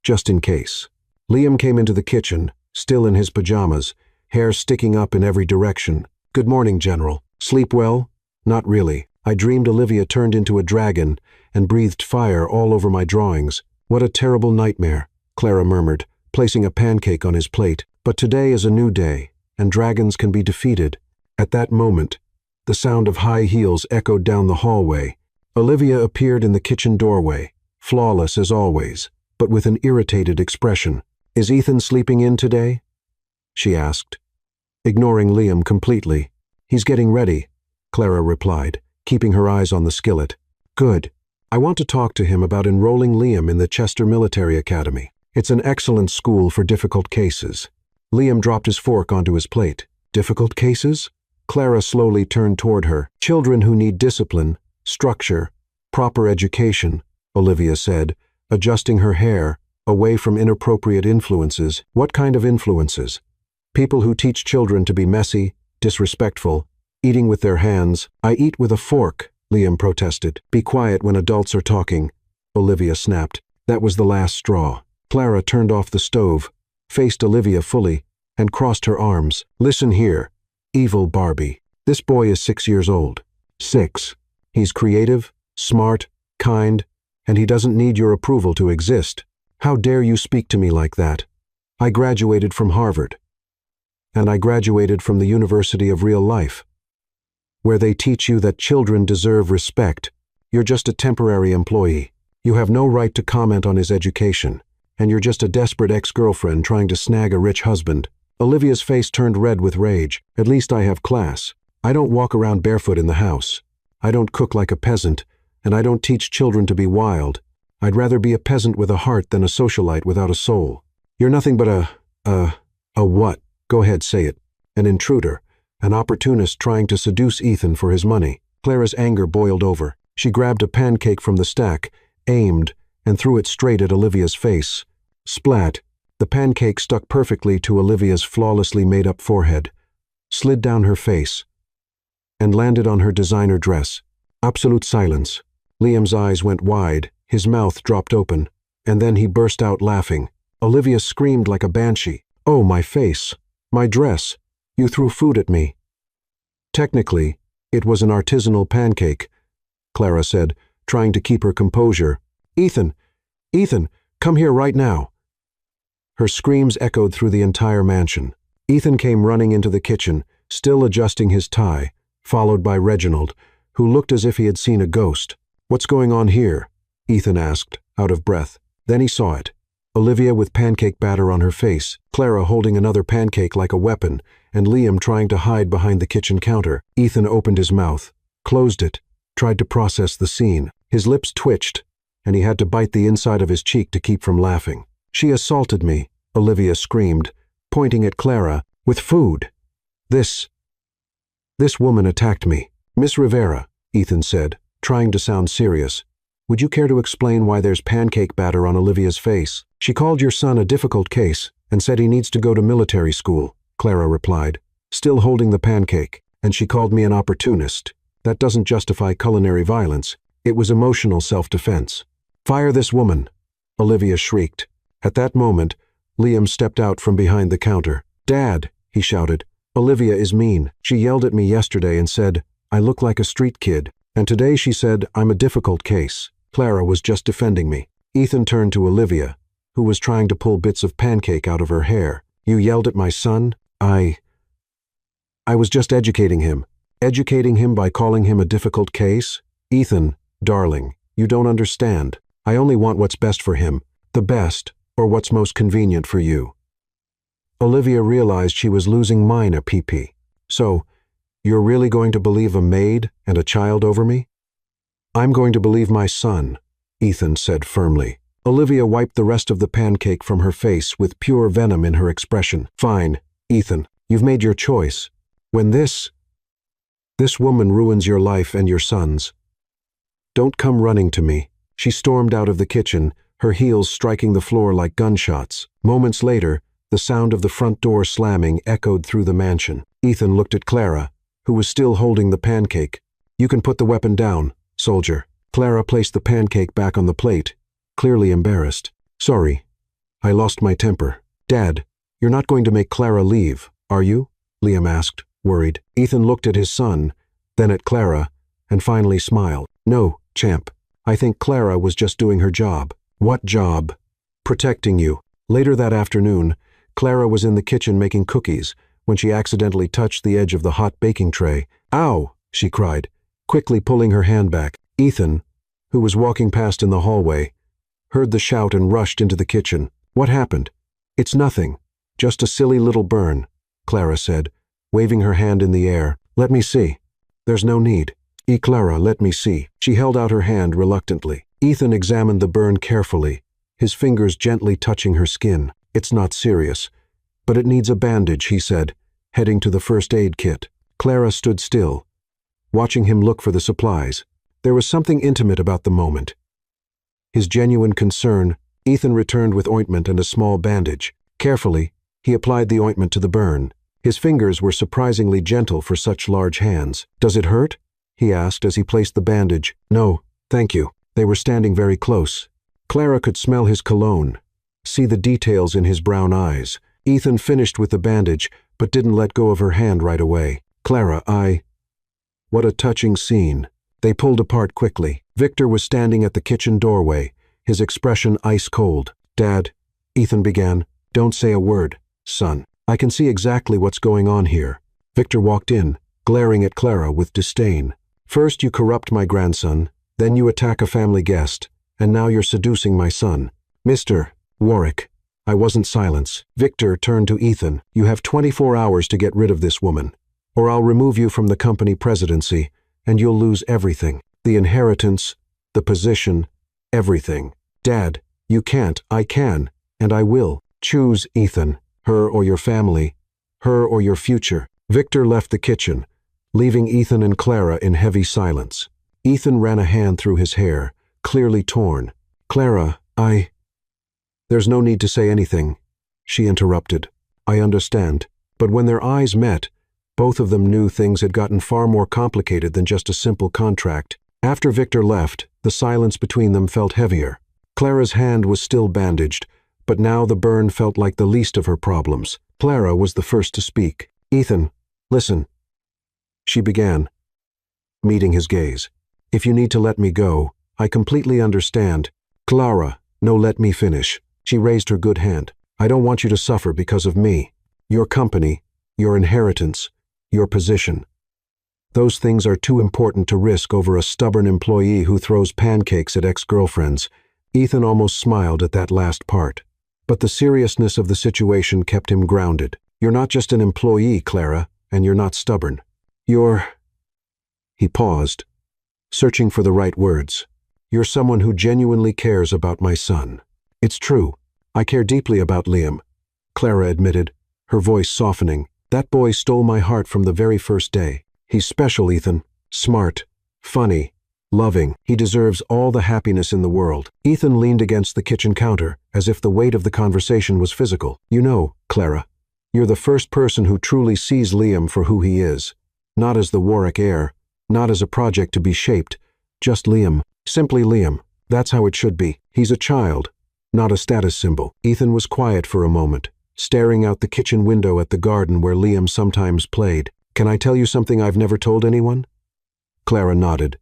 Just in case. Liam came into the kitchen, still in his pajamas, hair sticking up in every direction. "Good morning, General. Sleep well?" "Not really. I dreamed Olivia turned into a dragon and breathed fire all over my drawings. What a terrible nightmare," Clara murmured, placing a pancake on his plate. "But today is a new day, and dragons can be defeated." At that moment, the sound of high heels echoed down the hallway. Olivia appeared in the kitchen doorway, flawless as always, but with an irritated expression. "Is Ethan sleeping in today?" she asked, ignoring Liam completely. "He's getting ready," Clara replied, keeping her eyes on the skillet. "Good. I want to talk to him about enrolling Liam in the Chester Military Academy. It's an excellent school for difficult cases." Liam dropped his fork onto his plate. "Difficult cases?" Clara slowly turned toward her. "Children who need discipline, structure, proper education," Olivia said, adjusting her hair away from inappropriate influences. "What kind of influences?" "People who teach children to be messy, disrespectful, eating with their hands." "I eat with a fork," Liam protested. "Be quiet when adults are talking," Olivia snapped. That was the last straw. Clara turned off the stove, faced Olivia fully, and crossed her arms. "Listen here, evil Barbie. This boy is 6 years old. 6. He's creative, smart, kind, and he doesn't need your approval to exist. How dare you speak to me like that? I graduated from Harvard. And I graduated from the University of Real Life, where they teach you that children deserve respect. You're just a temporary employee. You have no right to comment on his education, and you're just a desperate ex-girlfriend trying to snag a rich husband. Olivia's face turned red with rage. At least I have class. I don't walk around barefoot in the house. I don't cook like a peasant, and I don't teach children to be wild. I'd rather be a peasant with a heart than a socialite without a soul. You're nothing but a what? Go ahead, say it. An intruder, an opportunist trying to seduce Ethan for his money. Clara's anger boiled over. She grabbed a pancake from the stack, aimed, and threw it straight at Olivia's face. Splat! The pancake stuck perfectly to Olivia's flawlessly made-up forehead, slid down her face, and landed on her designer dress. Absolute silence. Liam's eyes went wide, his mouth dropped open, and then he burst out laughing. Olivia screamed like a banshee. "Oh, my face! My dress! You threw food at me!" "Technically, it was an artisanal pancake," Clara said, trying to keep her composure. "Ethan! Ethan! Come here right now!" Her screams echoed through the entire mansion. Ethan came running into the kitchen, still adjusting his tie, followed by Reginald, who looked as if he had seen a ghost. "What's going on here?" Ethan asked, out of breath. Then he saw it. Olivia with pancake batter on her face, Clara holding another pancake like a weapon, and Liam trying to hide behind the kitchen counter. Ethan opened his mouth, closed it, tried to process the scene. His lips twitched, and he had to bite the inside of his cheek to keep from laughing. "She assaulted me," Olivia screamed, pointing at Clara, "with food. This woman attacked me." "Miss Rivera," Ethan said, trying to sound serious, "would you care to explain why there's pancake batter on Olivia's face?" "She called your son a difficult case and said he needs to go to military school," Clara replied, still holding the pancake. "And she called me an opportunist. That doesn't justify culinary violence. It was emotional self-defense." "Fire this woman!" Olivia shrieked. At that moment, Liam stepped out from behind the counter. "Dad," he shouted, "Olivia is mean. She yelled at me yesterday and said, I look like a street kid. And today she said, I'm a difficult case. Clara was just defending me." Ethan turned to Olivia, who was trying to pull bits of pancake out of her hair. "You yelled at my son? I was just educating him." "Educating him by calling him a difficult case?" "Ethan, darling, you don't understand. I only want what's best for him. The best, or what's most convenient for you." Olivia realized she was losing minor PP. "So, you're really going to believe a maid and a child over me?" "I'm going to believe my son," Ethan said firmly. Olivia wiped the rest of the pancake from her face with pure venom in her expression. "Fine, Ethan, you've made your choice. When this woman ruins your life and your son's, don't come running to me." She stormed out of the kitchen, her heels striking the floor like gunshots. Moments later, the sound of the front door slamming echoed through the mansion. Ethan looked at Clara, who was still holding the pancake. "You can put the weapon down, soldier." Clara placed the pancake back on the plate, clearly embarrassed. "Sorry, I lost my temper." "Dad, you're not going to make Clara leave, are you?" Liam asked, worried. Ethan looked at his son, then at Clara, and finally smiled. "No, champ. I think Clara was just doing her job." "What job?" "Protecting you." Later that afternoon, Clara was in the kitchen making cookies when she accidentally touched the edge of the hot baking tray. "Ow!" she cried, quickly pulling her hand back. Ethan, who was walking past in the hallway, heard the shout and rushed into the kitchen. "What happened?" "It's nothing. Just a silly little burn," Clara said, waving her hand in the air. "Let me see." "There's no need." Clara, let me see." She held out her hand reluctantly. Ethan examined the burn carefully, his fingers gently touching her skin. "It's not serious, but it needs a bandage," he said, heading to the first aid kit. Clara stood still, watching him look for the supplies. There was something intimate about the moment. His genuine concern. Ethan returned with ointment and a small bandage. Carefully, he applied the ointment to the burn. His fingers were surprisingly gentle for such large hands. "Does it hurt?" he asked as he placed the bandage. "No, thank you." They were standing very close. Clara could smell his cologne, see the details in his brown eyes. Ethan finished with the bandage, but didn't let go of her hand right away. "Clara, What a touching scene." They pulled apart quickly. Victor was standing at the kitchen doorway, his expression ice cold. "Dad," Ethan began, "don't say a word, son. I can see exactly what's going on here." Victor walked in, glaring at Clara with disdain. "First you corrupt my grandson, then you attack a family guest, and now you're seducing my son. Mr. Warwick. I wasn't silence. Victor turned to Ethan. You have 24 hours to get rid of this woman, or I'll remove you from the company presidency, and you'll lose everything. The inheritance, the position, everything. Dad, you can't. I can, and I will. Choose, Ethan. Her or your family. Her or your future. Victor left the kitchen, leaving Ethan and Clara in heavy silence. Ethan ran a hand through his hair, clearly torn. Clara, There's no need to say anything, she interrupted. I understand. But when their eyes met, both of them knew things had gotten far more complicated than just a simple contract. After Victor left, the silence between them felt heavier. Clara's hand was still bandaged, but now the burn felt like the least of her problems. Clara was the first to speak. Ethan, listen. She began, meeting his gaze. If you need to let me go, I completely understand. Clara, no, let me finish. She raised her good hand. I don't want you to suffer because of me. Your company, your inheritance, your position. Those things are too important to risk over a stubborn employee who throws pancakes at ex-girlfriends. Ethan almost smiled at that last part. But the seriousness of the situation kept him grounded. You're not just an employee, Clara, and you're not stubborn. He paused, searching for the right words. You're someone who genuinely cares about my son. It's true. I care deeply about Liam, Clara admitted, her voice softening. That boy stole my heart from the very first day. He's special, Ethan. Smart, funny, loving. He deserves all the happiness in the world. Ethan leaned against the kitchen counter, as if the weight of the conversation was physical. You know, Clara, you're the first person who truly sees Liam for who he is. Not as the Warwick heir, not as a project to be shaped, just Liam. Simply Liam. That's how it should be. He's a child, not a status symbol. Ethan was quiet for a moment, staring out the kitchen window at the garden where Liam sometimes played. Can I tell you something I've never told anyone? Clara nodded,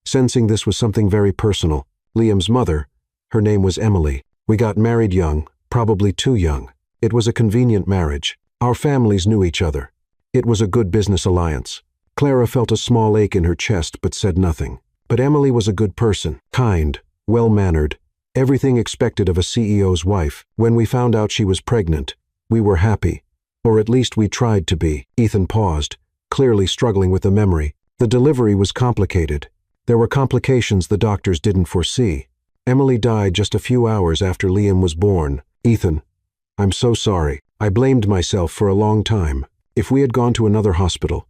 sensing this was something very personal. Liam's mother, her name was Emily. We got married young, probably too young. It was a convenient marriage. Our families knew each other. It was a good business alliance. Clara felt a small ache in her chest but said nothing. But Emily was a good person, kind, well-mannered, everything expected of a CEO's wife. When we found out she was pregnant, we were happy. Or at least we tried to be. Ethan paused, clearly struggling with the memory. The delivery was complicated. There were complications the doctors didn't foresee. Emily died just a few hours after Liam was born. Ethan, I'm so sorry. I blamed myself for a long time. If we had gone to another hospital,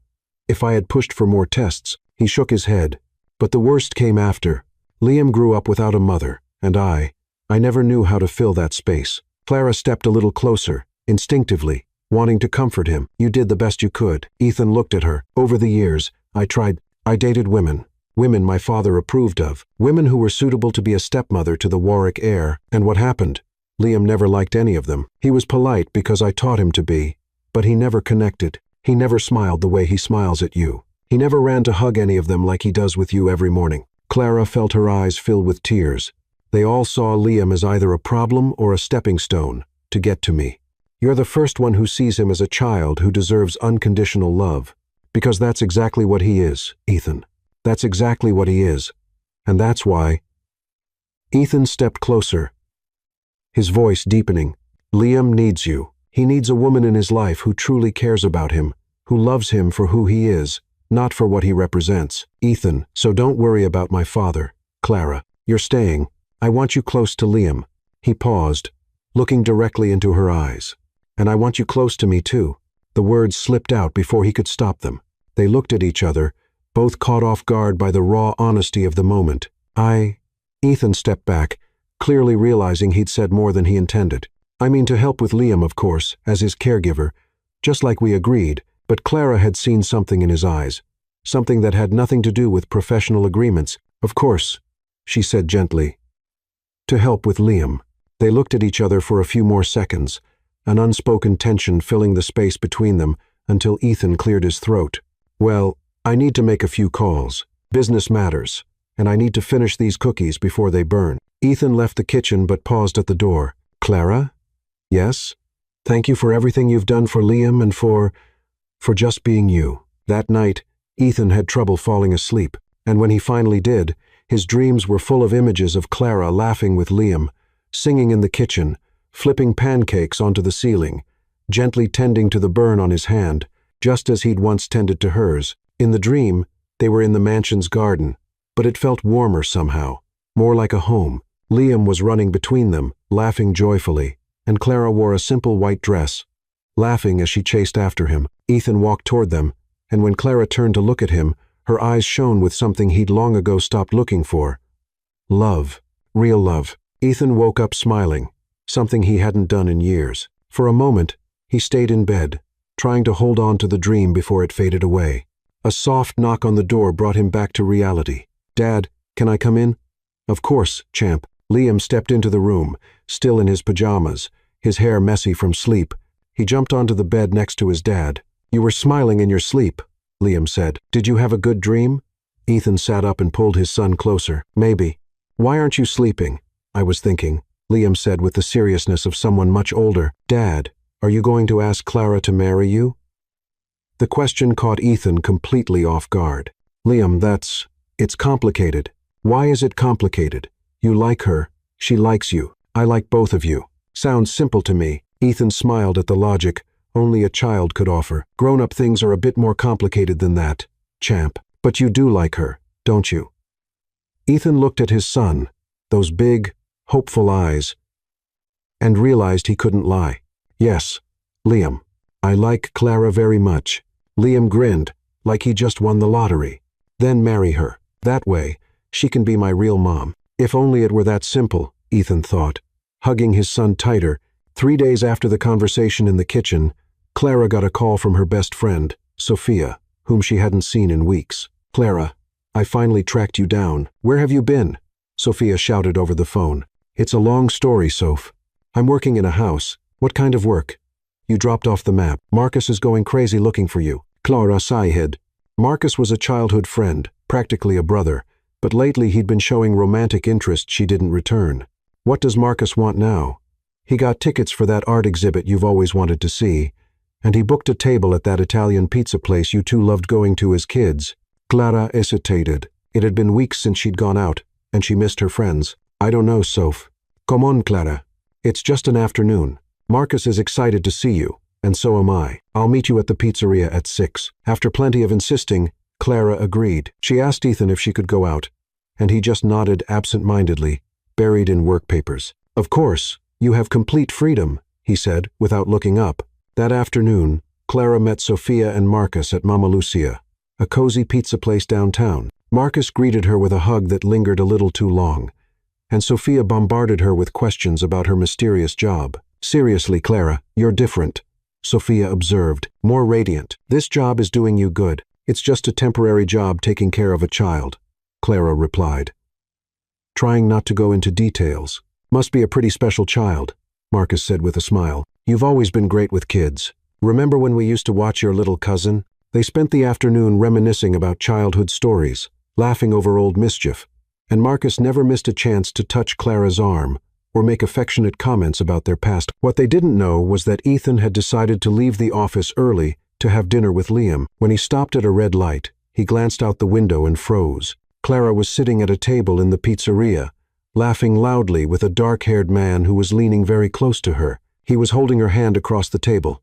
if I had pushed for more tests, he shook his head. But the worst came after. Liam grew up without a mother, and I never knew how to fill that space. Clara stepped a little closer, instinctively, wanting to comfort him. You did the best you could. Ethan looked at her. Over the years, I dated women my father approved of, women who were suitable to be a stepmother to the Warwick heir. And what happened? Liam never liked any of them. He was polite because I taught him to be, but he never connected. He never smiled the way he smiles at you. He never ran to hug any of them like he does with you every morning. Clara felt her eyes fill with tears. They all saw Liam as either a problem or a stepping stone to get to me. You're the first one who sees him as a child who deserves unconditional love. Because that's exactly what he is, Ethan. That's exactly what he is. And that's why. Ethan stepped closer, his voice deepening. Liam needs you. He needs a woman in his life who truly cares about him, who loves him for who he is, not for what he represents. Ethan, so don't worry about my father. Clara, you're staying. I want you close to Liam. He paused, looking directly into her eyes. And I want you close to me too. The words slipped out before he could stop them. They looked at each other, both caught off guard by the raw honesty of the moment. Ethan stepped back, clearly realizing he'd said more than he intended. I mean to help with Liam, of course, as his caregiver, just like we agreed, but Clara had seen something in his eyes, something that had nothing to do with professional agreements. Of course, she said gently. To help with Liam. They looked at each other for a few more seconds, an unspoken tension filling the space between them until Ethan cleared his throat. Well, I need to make a few calls. Business matters, and I need to finish these cookies before they burn. Ethan left the kitchen but paused at the door. Clara? Yes? Thank you for everything you've done for Liam and for just being you. That night, Ethan had trouble falling asleep, and when he finally did, His dreams were full of images of Clara laughing with Liam, singing in the kitchen, flipping pancakes onto the ceiling, gently tending to the burn on his hand, just as he'd once tended to hers. In the dream, they were in the mansion's garden, but it felt warmer somehow, more like a home. Liam was running between them, laughing joyfully, and Clara wore a simple white dress, laughing as she chased after him. Ethan walked toward them, and when Clara turned to look at him, her eyes shone with something he'd long ago stopped looking for. Love. Real love. Ethan woke up smiling, something he hadn't done in years. For a moment, he stayed in bed, trying to hold on to the dream before it faded away. A soft knock on the door brought him back to reality. "Dad, can I come in?" "Of course, champ." Liam stepped into the room, still in his pajamas, his hair messy from sleep. He jumped onto the bed next to his dad. "You were smiling in your sleep," Liam said. "Did you have a good dream?" Ethan sat up and pulled his son closer. "Maybe." "Why aren't you sleeping?" "I was thinking," Liam said with the seriousness of someone much older. "Dad, are you going to ask Clara to marry you?" The question caught Ethan completely off guard. "Liam, it's complicated." "Why is it complicated? You like her, she likes you. I like both of you. Sounds simple to me." Ethan smiled at the logic only a child could offer. "Grown-up things are a bit more complicated than that, champ. But you do like her, don't you?" Ethan looked at his son, those big, hopeful eyes, and realized he couldn't lie. "Yes, Liam, I like Clara very much." Liam grinned, like he just won the lottery. "Then marry her. That way, she can be my real mom." If only it were that simple, Ethan thought, hugging his son tighter. 3 days after the conversation in the kitchen, Clara got a call from her best friend, Sophia, whom she hadn't seen in weeks. "Clara, I finally tracked you down. Where have you been?" Sophia shouted over the phone. "It's a long story, Soph. I'm working in a house. What kind of work? You dropped off the map. Marcus is going crazy looking for you." Clara sighed. Marcus was a childhood friend, practically a brother, but lately he'd been showing romantic interest she didn't return. "What does Marcus want now?" "He got tickets for that art exhibit you've always wanted to see, and he booked a table at that Italian pizza place you two loved going to as kids." Clara hesitated. It had been weeks since she'd gone out, and she missed her friends. "I don't know, Soph." "Come on, Clara. It's just an afternoon. Marcus is excited to see you, and so am I. I'll meet you at the pizzeria at 6. After plenty of insisting, Clara agreed. She asked Ethan if she could go out, and he just nodded absent-mindedly, buried in work papers. "Of course, you have complete freedom," he said, without looking up. That afternoon, Clara met Sophia and Marcus at Mama Lucia, a cozy pizza place downtown. Marcus greeted her with a hug that lingered a little too long, and Sophia bombarded her with questions about her mysterious job. "Seriously, Clara, you're different," Sophia observed, more radiant. "This job is doing you good. It's just a temporary job taking care of a child," Clara replied, trying not to go into details. "Must be a pretty special child," Marcus said with a smile. "You've always been great with kids. Remember when we used to watch your little cousin?" They spent the afternoon reminiscing about childhood stories, laughing over old mischief, and Marcus never missed a chance to touch Clara's arm or make affectionate comments about their past. What they didn't know was that Ethan had decided to leave the office early to have dinner with Liam. When he stopped at a red light, he glanced out the window and froze. Clara was sitting at a table in the pizzeria, laughing loudly with a dark-haired man who was leaning very close to her. He was holding her hand across the table,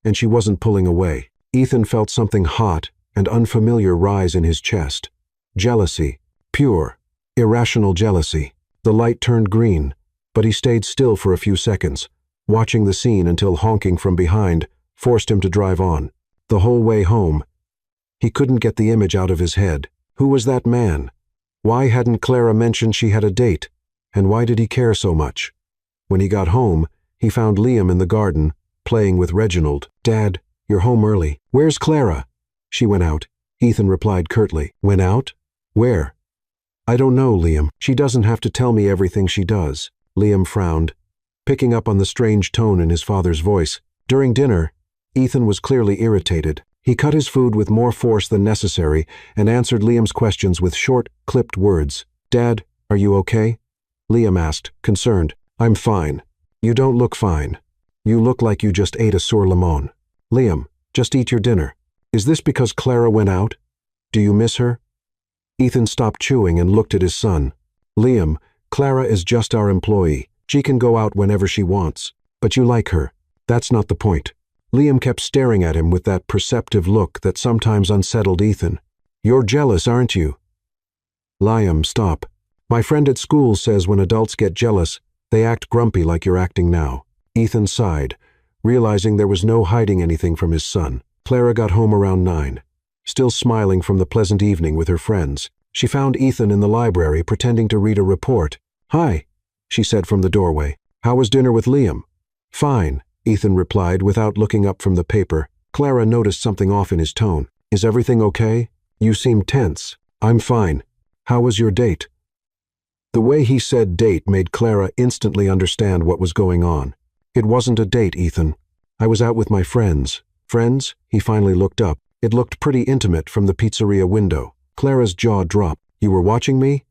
and she wasn't pulling away. Ethan felt something hot and unfamiliar rise in his chest. Jealousy. Pure, irrational jealousy. The light turned green, but he stayed still for a few seconds, watching the scene until honking from behind forced him to drive on. The whole way home, he couldn't get the image out of his head. Who was that man? Why hadn't Clara mentioned she had a date? And why did he care so much? When he got home, he found Liam in the garden, playing with Reginald. "Dad, you're home early." "Where's Clara?" "She went out," Ethan replied curtly. "Went out? Where?" "I don't know, Liam. She doesn't have to tell me everything she does." Liam frowned, picking up on the strange tone in his father's voice. During dinner, Ethan was clearly irritated. He cut his food with more force than necessary and answered Liam's questions with short, clipped words. "Dad, are you okay?" Liam asked, concerned. "I'm fine." "You don't look fine. You look like you just ate a sur lemon." "Liam, just eat your dinner. Is this because Clara went out? Do you miss her?" Ethan stopped chewing and looked at his son. Liam, Clara is just our employee. She can go out whenever she wants. But you like her. That's not the point. Liam kept staring at him with that perceptive look that sometimes unsettled Ethan. You're jealous, aren't you? Liam, stop. My friend at school says when adults get jealous, they act grumpy like you're acting now. Ethan sighed, realizing there was no hiding anything from his son. Clara got home around 9. Still smiling from the pleasant evening with her friends, she found Ethan in the library pretending to read a report. Hi, she said from the doorway. How was dinner with Liam? Fine, Ethan replied without looking up from the paper. Clara noticed something off in his tone. Is everything okay? You seem tense. I'm fine. How was your date? The way he said date made Clara instantly understand what was going on. It wasn't a date, Ethan. I was out with my friends. Friends? He finally looked up. It looked pretty intimate from the pizzeria window. Clara's jaw dropped. You were watching me?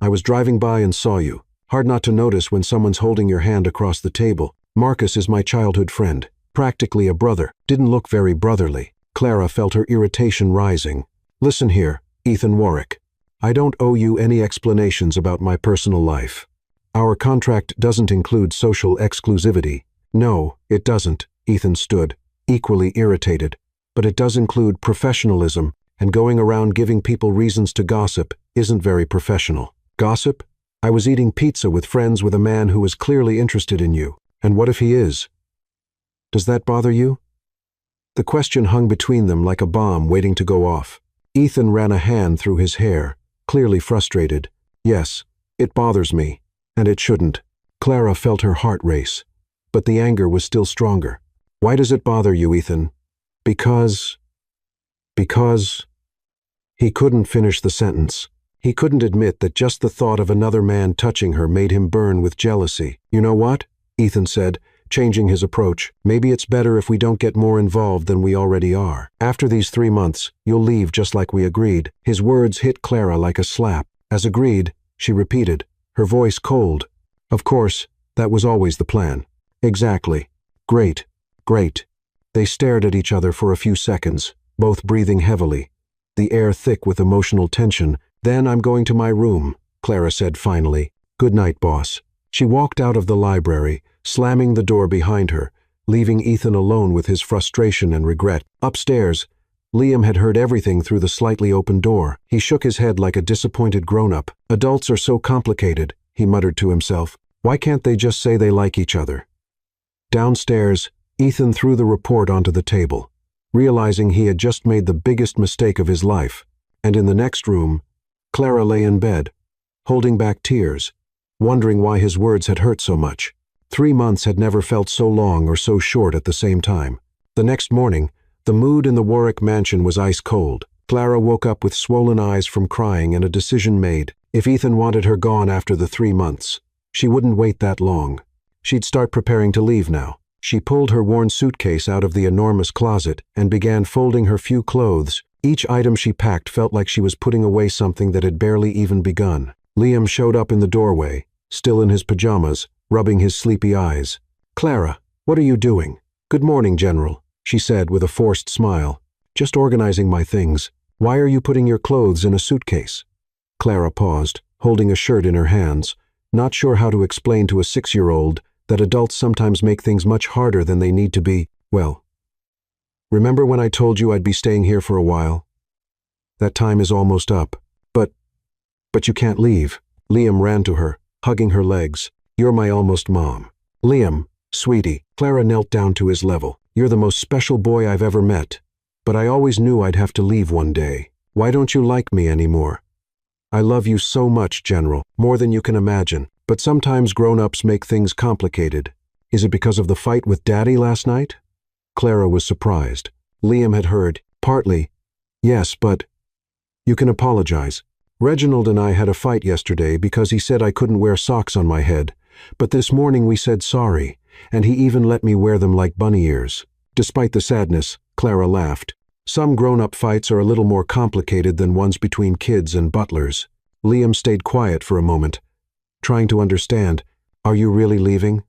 I was driving by and saw you. Hard not to notice when someone's holding your hand across the table. Marcus is my childhood friend. Practically a brother. Didn't look very brotherly. Clara felt her irritation rising. Listen here, Ethan Warwick. I don't owe you any explanations about my personal life. Our contract doesn't include social exclusivity. No, it doesn't. Ethan stood, equally irritated. But it does include professionalism, and going around giving people reasons to gossip isn't very professional. Gossip? I was eating pizza with friends with a man who was clearly interested in you. And what if he is? Does that bother you? The question hung between them like a bomb waiting to go off. Ethan ran a hand through his hair, clearly frustrated. Yes, it bothers me, and it shouldn't. Clara felt her heart race, but the anger was still stronger. Why does it bother you, Ethan? Because... He couldn't finish the sentence. He couldn't admit that just the thought of another man touching her made him burn with jealousy. You know what? Ethan said, changing his approach. Maybe it's better if we don't get more involved than we already are. After these 3 months, you'll leave just like we agreed. His words hit Clara like a slap. As agreed, she repeated, her voice cold. Of course, that was always the plan. Exactly. Great. Great. They stared at each other for a few seconds, both breathing heavily, the air thick with emotional tension. Then I'm going to my room, Clara said finally. Good night, boss. She walked out of the library, slamming the door behind her, leaving Ethan alone with his frustration and regret. Upstairs, Liam had heard everything through the slightly open door. He shook his head like a disappointed grown-up. Adults are so complicated, he muttered to himself. Why can't they just say they like each other? Downstairs, Ethan threw the report onto the table, realizing he had just made the biggest mistake of his life. And in the next room, Clara lay in bed, holding back tears, wondering why his words had hurt so much. 3 months had never felt so long or so short at the same time. The next morning, the mood in the Warwick mansion was ice cold. Clara woke up with swollen eyes from crying and a decision made. If Ethan wanted her gone after the 3 months, she wouldn't wait that long. She'd start preparing to leave now. She pulled her worn suitcase out of the enormous closet and began folding her few clothes. Each item she packed felt like she was putting away something that had barely even begun. Liam showed up in the doorway, still in his pajamas, rubbing his sleepy eyes. Clara, what are you doing? Good morning, General, she said with a forced smile. Just organizing my things. Why are you putting your clothes in a suitcase? Clara paused, holding a shirt in her hands, not sure how to explain to a 6-year-old that adults sometimes make things much harder than they need to be. Well, remember when I told you I'd be staying here for a while? That time is almost up. But you can't leave. Liam ran to her, hugging her legs. You're my almost mom. Liam, sweetie, Clara knelt down to his level. You're the most special boy I've ever met. But I always knew I'd have to leave one day. Why don't you like me anymore? I love you so much, General, more than you can imagine. But sometimes grown-ups make things complicated. Is it because of the fight with Daddy last night? Clara was surprised. Liam had heard. Partly. Yes, but... You can apologize. Reginald and I had a fight yesterday because he said I couldn't wear socks on my head. But this morning we said sorry, and he even let me wear them like bunny ears. Despite the sadness, Clara laughed. Some grown-up fights are a little more complicated than ones between kids and butlers. Liam stayed quiet for a moment, trying to understand. Are you really leaving?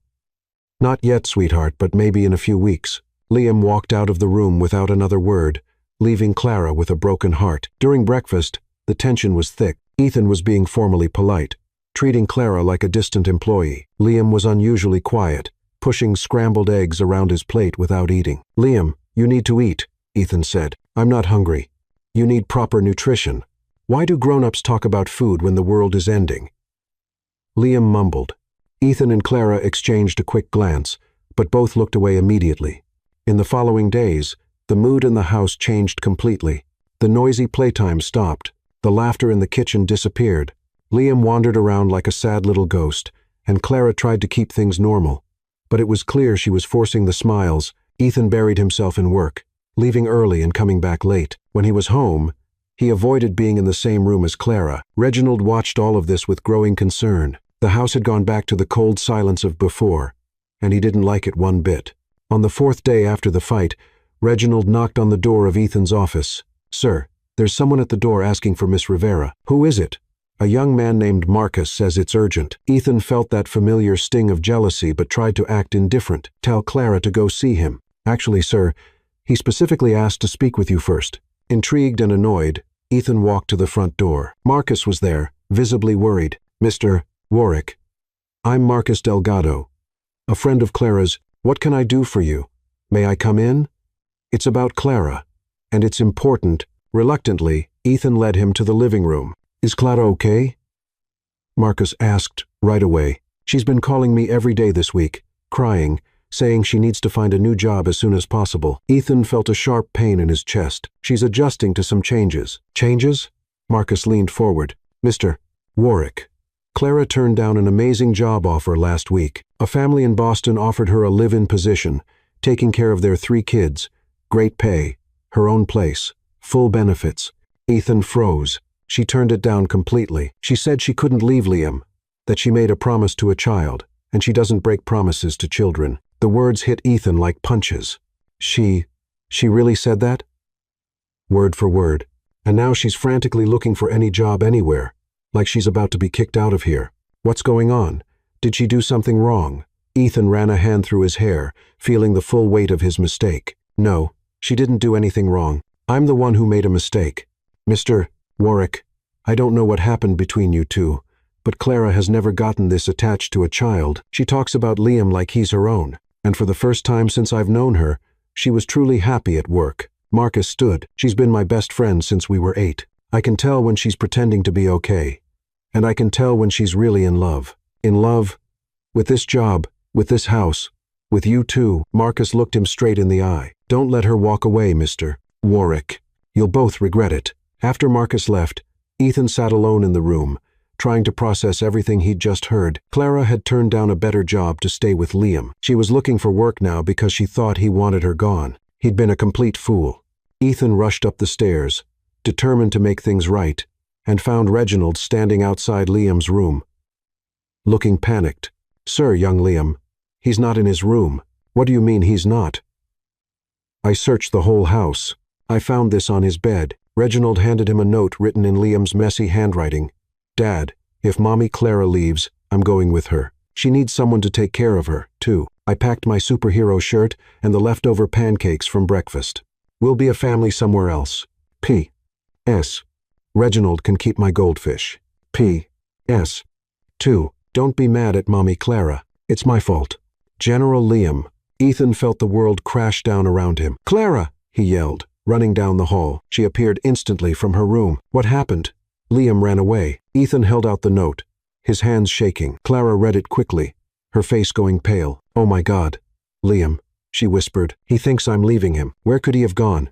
Not yet, sweetheart, but maybe in a few weeks. Liam walked out of the room without another word, leaving Clara with a broken heart. During breakfast, The tension was thick. Ethan was being formally polite, treating Clara like a distant employee. Liam was unusually quiet, pushing scrambled eggs around his plate without eating. "Liam, you need to eat," Ethan said. "I'm not hungry. You need proper nutrition. Why do grown-ups talk about food when the world is ending?" Liam mumbled. Ethan and Clara exchanged a quick glance, but both looked away immediately. In the following days, the mood in the house changed completely. The noisy playtime stopped. The laughter in the kitchen disappeared. Liam wandered around like a sad little ghost, and Clara tried to keep things normal. But it was clear she was forcing the smiles. Ethan buried himself in work, leaving early and coming back late. When he was home, he avoided being in the same room as Clara. Reginald watched all of this with growing concern. The house had gone back to the cold silence of before, and he didn't like it one bit. On the fourth day after the fight, Reginald knocked on the door of Ethan's office. "Sir, there's someone at the door asking for Miss Rivera." "Who is it?" "A young man named Marcus says it's urgent." Ethan felt that familiar sting of jealousy but tried to act indifferent. "Tell Clara to go see him." "Actually, sir, he specifically asked to speak with you first." Intrigued and annoyed, Ethan walked to the front door. Marcus was there, visibly worried. "Mr. Warwick, I'm Marcus Delgado, a friend of Clara's. What can I do for you? May I come in?" "It's about Clara, and it's important." Reluctantly, Ethan led him to the living room. "Is Clara okay?" Marcus asked right away. "She's been calling me every day this week, crying, saying she needs to find a new job as soon as possible." Ethan felt a sharp pain in his chest. "She's adjusting to some changes." "Changes?" Marcus leaned forward. "Mr. Warwick, Clara turned down an amazing job offer last week. A family in Boston offered her a live-in position, taking care of their 3 kids, great pay, her own place, full benefits." Ethan froze. She turned it down completely. She said she couldn't leave Liam, that she made a promise to a child, and she doesn't break promises to children. The words hit Ethan like punches. She really said that? Word for word. And now she's frantically looking for any job anywhere, like she's about to be kicked out of here. What's going on? Did she do something wrong? Ethan ran a hand through his hair, feeling the full weight of his mistake. "No, she didn't do anything wrong. I'm the one who made a mistake. Mr. Warwick, I don't know what happened between you two, but Clara has never gotten this attached to a child. She talks about Liam like he's her own, and for the first time since I've known her, she was truly happy at work." Marcus stood. "She's been my best friend since we were 8. I can tell when she's pretending to be okay, and I can tell when she's really in love. In love with this job, with this house, with you too." Marcus looked him straight in the eye. "Don't let her walk away, Mr. Warwick. You'll both regret it." After Marcus left, Ethan sat alone in the room, trying to process everything he'd just heard. Clara had turned down a better job to stay with Liam. She was looking for work now because she thought he wanted her gone. He'd been a complete fool. Ethan rushed up the stairs, determined to make things right, and found Reginald standing outside Liam's room, looking panicked. "Sir, young Liam, he's not in his room." "What do you mean he's not?" "I searched the whole house. I found this on his bed." Reginald handed him a note written in Liam's messy handwriting. "Dad, if Mommy Clara leaves, I'm going with her. She needs someone to take care of her, too. I packed my superhero shirt and the leftover pancakes from breakfast. We'll be a family somewhere else. P.S. Reginald can keep my goldfish. P.S. 2. Don't be mad at Mommy Clara. It's my fault. General Liam." Ethan felt the world crash down around him. "Clara!" he yelled, running down the hall. She appeared instantly from her room. "What happened?" Liam ran away. Ethan held out the note, his hands shaking. Clara read it quickly, her face going pale. "Oh my God, Liam," she whispered. "He thinks I'm leaving him. Where could he have gone?"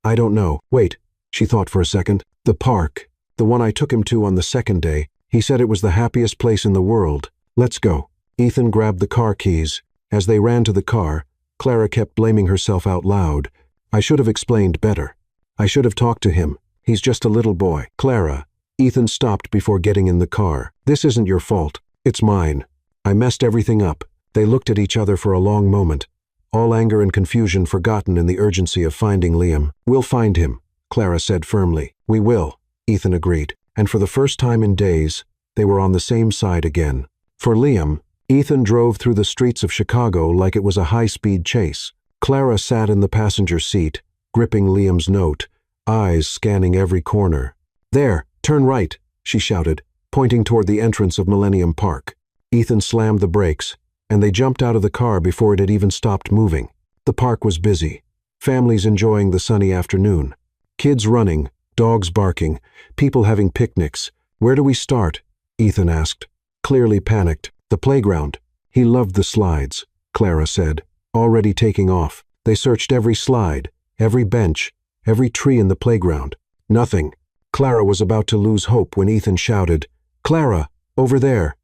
"I don't know." "Wait," she thought for a second. "The park. The one I took him to on the second day. He said it was the happiest place in the world. Let's go." Ethan grabbed the car keys. As they ran to the car, Clara kept blaming herself out loud. "I should have explained better. I should have talked to him. He's just a little boy." "Clara." Ethan stopped before getting in the car. "This isn't your fault. It's mine. I messed everything up." They looked at each other for a long moment, all anger and confusion forgotten in the urgency of finding Liam. "We'll find him," Clara said firmly. "We will," Ethan agreed. And for the first time in days, they were on the same side again. For Liam, Ethan drove through the streets of Chicago like it was a high-speed chase. Clara sat in the passenger seat, gripping Liam's note, eyes scanning every corner. There, turn right, she shouted, pointing toward the entrance of Millennium Park. Ethan slammed the brakes, and they jumped out of the car before it had even stopped moving. The park was busy. Families enjoying the sunny afternoon. Kids running, dogs barking, people having picnics. Where do we start? Ethan asked, clearly panicked. The playground. He loved the slides, Clara said, already taking off. They searched every slide, every bench, every tree in the playground. Nothing. Clara was about to lose hope when Ethan shouted, "Clara, over there!"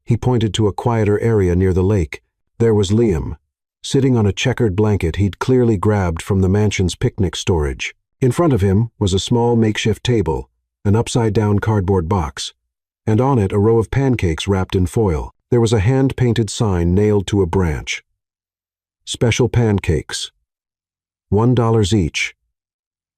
He pointed to a quieter area near the lake. There was Liam, sitting on a checkered blanket he'd clearly grabbed from the mansion's picnic storage. In front of him was a small makeshift table, an upside-down cardboard box, and on it a row of pancakes wrapped in foil. There was a hand-painted sign nailed to a branch. Special pancakes. $1 each.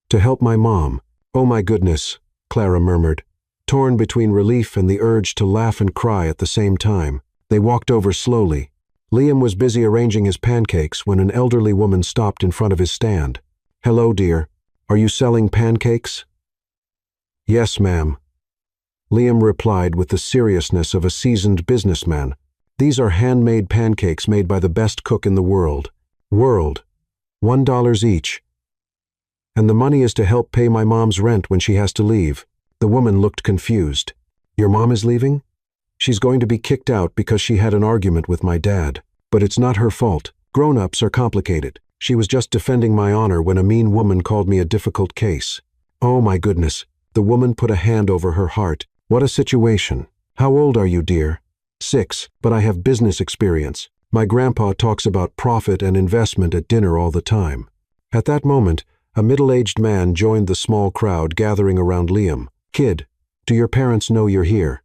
To help my mom. Oh my goodness, Clara murmured, torn between relief and the urge to laugh and cry at the same time. They walked over slowly. Liam was busy arranging his pancakes when an elderly woman stopped in front of his stand. "Hello, dear. Are you selling pancakes?" "Yes, ma'am." Liam replied with the seriousness of a seasoned businessman. "These are handmade pancakes made by the best cook in the world. $1 each. And the money is to help pay my mom's rent when she has to leave." The woman looked confused. "Your mom is leaving? She's going to be kicked out because she had an argument with my dad. But it's not her fault. Grown-ups are complicated. She was just defending my honor when a mean woman called me a difficult case." "Oh my goodness." The woman put a hand over her heart. "What a situation. How old are you, dear?" 6, but I have business experience. My grandpa talks about profit and investment at dinner all the time." At that moment, a middle-aged man joined the small crowd gathering around Liam. "Kid, do your parents know you're here?"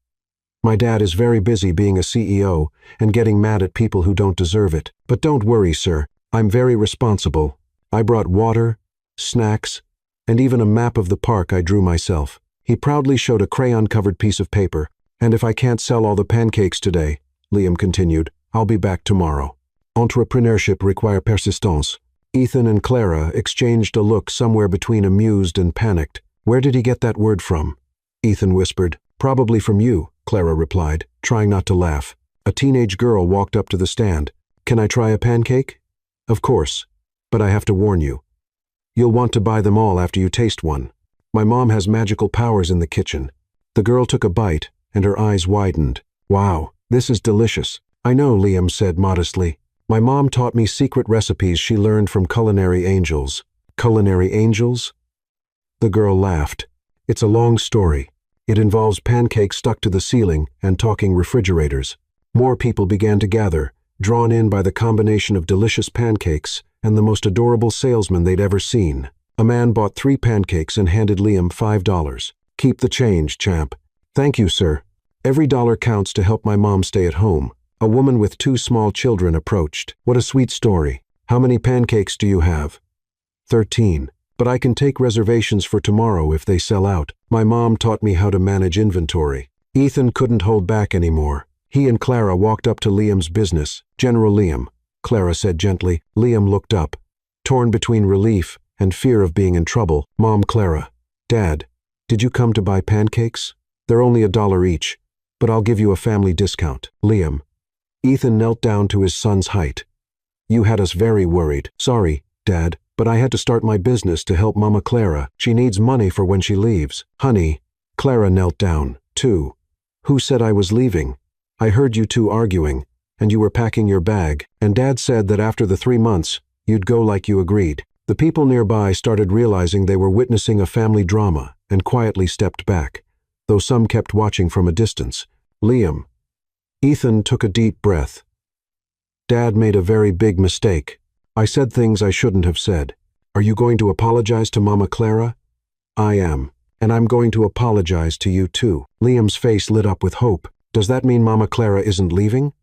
"My dad is very busy being a CEO and getting mad at people who don't deserve it. But don't worry, sir. I'm very responsible. I brought water, snacks, and even a map of the park I drew myself." He proudly showed a crayon-covered piece of paper. "And if I can't sell all the pancakes today," Liam continued, "I'll be back tomorrow." Entrepreneurship requires persistence. Ethan and Clara exchanged a look somewhere between amused and panicked. "Where did he get that word from?" Ethan whispered. "Probably from you," Clara replied, trying not to laugh. A teenage girl walked up to the stand. "Can I try a pancake?" "Of course, but I have to warn you. You'll want to buy them all after you taste one. My mom has magical powers in the kitchen." The girl took a bite, and her eyes widened. "Wow, this is delicious." "I know," Liam said modestly. "My mom taught me secret recipes she learned from culinary angels." "Culinary angels?" The girl laughed. "It's a long story. It involves pancakes stuck to the ceiling and talking refrigerators." More people began to gather, drawn in by the combination of delicious pancakes and the most adorable salesman they'd ever seen. A man bought 3 pancakes and handed Liam $5. "Keep the change, champ." "Thank you, sir. Every dollar counts to help my mom stay at home." A woman with 2 small children approached. "What a sweet story. How many pancakes do you have?" 13. "But I can take reservations for tomorrow if they sell out. My mom taught me how to manage inventory." Ethan couldn't hold back anymore. He and Clara walked up to Liam's business. "General Liam," Clara said gently. Liam looked up, torn between relief and fear of being in trouble. "Mom, Clara." "Dad, did you come to buy pancakes? They're only $1 each, but I'll give you a family discount." "Liam." Ethan knelt down to his son's height. "You had us very worried." "Sorry, Dad, but I had to start my business to help Mama Clara. She needs money for when she leaves." "Honey." Clara knelt down, too. "Who said I was leaving? I heard you two arguing, and you were packing your bag, and Dad said that after the 3 months, you'd go like you agreed." The people nearby started realizing they were witnessing a family drama and quietly stepped back, though some kept watching from a distance. "Liam." Ethan took a deep breath. "Dad made a very big mistake. I said things I shouldn't have said. Are you going to apologize to Mama Clara?" "I am. And I'm going to apologize to you too." Liam's face lit up with hope. "Does that mean Mama Clara isn't leaving?"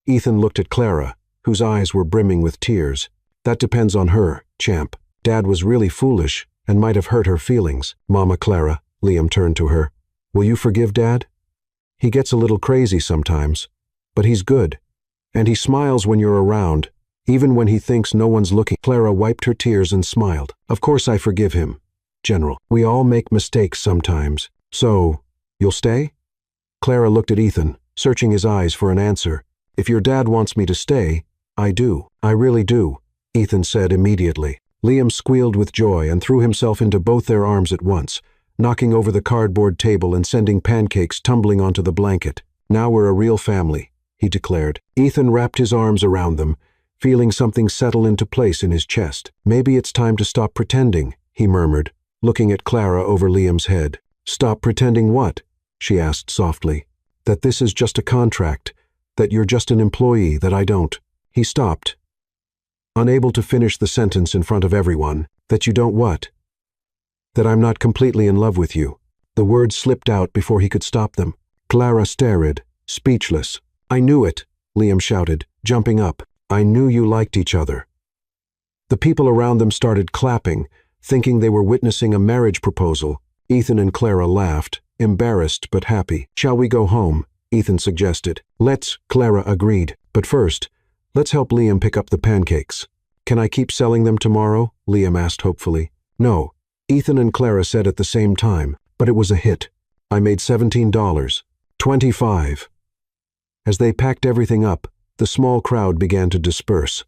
Ethan looked at Clara, whose eyes were brimming with tears. "That depends on her, champ. Dad was really foolish and might have hurt her feelings." "Mama Clara," Liam turned to her. "Will you forgive Dad? He gets a little crazy sometimes, but he's good. And he smiles when you're around, even when he thinks no one's looking." Clara wiped her tears and smiled. "Of course I forgive him, General. We all make mistakes sometimes. So, you'll stay? Clara looked at Ethan, searching his eyes for an answer. If your dad wants me to stay, I do. I really do, Ethan said immediately. Liam squealed with joy and threw himself into both their arms at once, knocking over the cardboard table and sending pancakes tumbling onto the blanket. Now we're a real family, he declared. Ethan wrapped his arms around them, feeling something settle into place in his chest. Maybe it's time to stop pretending, he murmured, looking at Clara over Liam's head. Stop pretending what? She asked softly. That this is just a contract, that you're just an employee, that I don't. He stopped, unable to finish the sentence in front of everyone. That you don't what? That I'm not completely in love with you. The words slipped out before he could stop them. Clara stared, speechless. I knew it, Liam shouted, jumping up. I knew you liked each other. The people around them started clapping, thinking they were witnessing a marriage proposal. Ethan and Clara laughed, embarrassed but happy. Shall we go home? Ethan suggested. Let's, Clara agreed. But first, let's help Liam pick up the pancakes. Can I keep selling them tomorrow? Liam asked hopefully. No, Ethan and Clara said at the same time, but it was a hit. I made $17. 25. As they packed everything up, the small crowd began to disperse.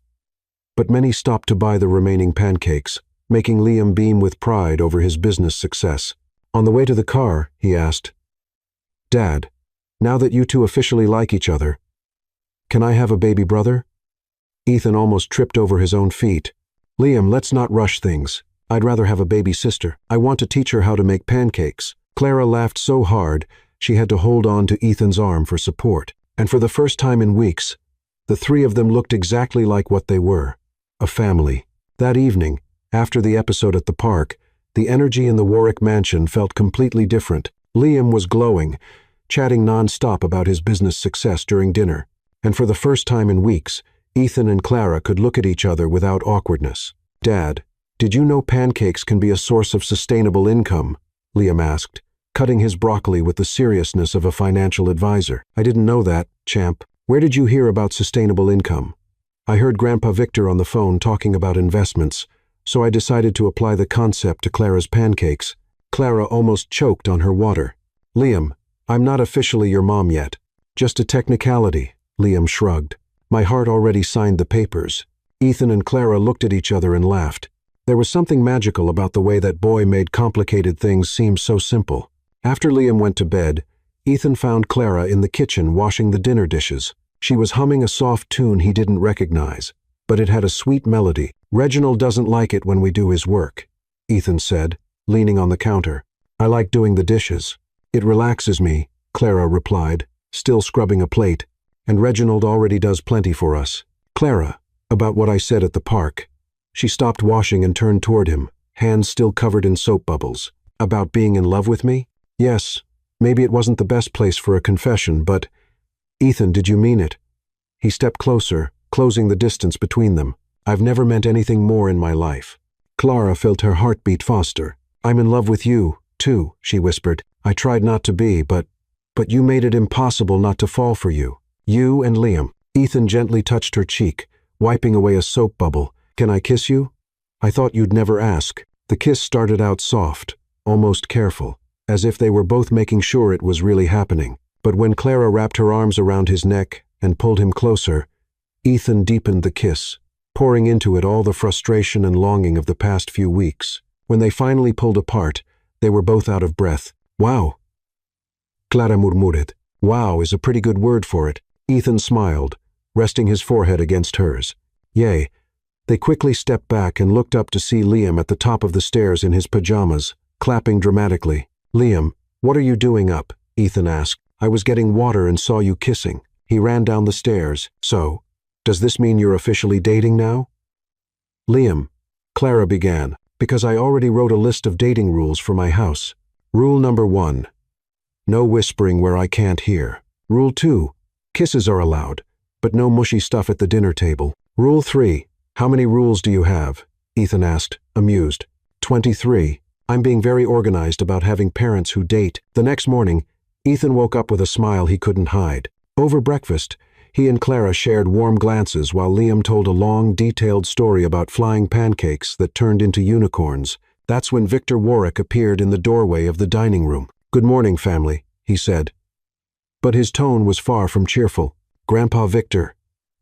But many stopped to buy the remaining pancakes, making Liam beam with pride over his business success. On the way to the car, he asked, Dad, now that you two officially like each other, can I have a baby brother? Ethan almost tripped over his own feet. Liam, let's not rush things. I'd rather have a baby sister. I want to teach her how to make pancakes. Clara laughed so hard, she had to hold on to Ethan's arm for support. And for the first time in weeks, the three of them looked exactly like what they were, a family. That evening, after the episode at the park, the energy in the Warwick mansion felt completely different. Liam was glowing, chatting non-stop about his business success during dinner. And for the first time in weeks, Ethan and Clara could look at each other without awkwardness. Dad, did you know pancakes can be a source of sustainable income? Liam asked, cutting his broccoli with the seriousness of a financial advisor. I didn't know that, champ. Where did you hear about sustainable income? I heard Grandpa Victor on the phone talking about investments, so I decided to apply the concept to Clara's pancakes. Clara almost choked on her water. Liam, I'm not officially your mom yet. Just a technicality, Liam shrugged. My heart already signed the papers. Ethan and Clara looked at each other and laughed. There was something magical about the way that boy made complicated things seem so simple. After Liam went to bed, Ethan found Clara in the kitchen washing the dinner dishes. She was humming a soft tune he didn't recognize, but it had a sweet melody. Reginald doesn't like it when we do his work, Ethan said, leaning on the counter. I like doing the dishes. It relaxes me, Clara replied, still scrubbing a plate, and Reginald already does plenty for us. Clara, about what I said at the park. She stopped washing and turned toward him, hands still covered in soap bubbles. About being in love with me? Yes, maybe it wasn't the best place for a confession, but… Ethan, did you mean it? He stepped closer, closing the distance between them. I've never meant anything more in my life. Clara felt her heartbeat faster. I'm in love with you, too, she whispered. I tried not to be, but you made it impossible not to fall for you. You and Liam. Ethan gently touched her cheek, wiping away a soap bubble. Can I kiss you? I thought you'd never ask. The kiss started out soft, almost careful, as if they were both making sure it was really happening. But when Clara wrapped her arms around his neck and pulled him closer, Ethan deepened the kiss, pouring into it all the frustration and longing of the past few weeks. When they finally pulled apart, they were both out of breath. Wow, Clara murmured. Wow is a pretty good word for it. Ethan smiled, resting his forehead against hers. Yay. They quickly stepped back and looked up to see Liam at the top of the stairs in his pajamas, clapping dramatically. Liam, what are you doing up? Ethan asked. I was getting water and saw you kissing. He ran down the stairs. So, does this mean you're officially dating now? Liam, Clara began, because I already wrote a list of dating rules for my house. Rule number 1. No whispering where I can't hear. Rule 2. Kisses are allowed, but no mushy stuff at the dinner table. Rule 3. How many rules do you have? Ethan asked, amused. 23. I'm being very organized about having parents who date. The next morning, Ethan woke up with a smile he couldn't hide. Over breakfast, he and Clara shared warm glances while Liam told a long, detailed story about flying pancakes that turned into unicorns. That's when Victor Warwick appeared in the doorway of the dining room. "Good morning, family," he said. But his tone was far from cheerful. "Grandpa Victor."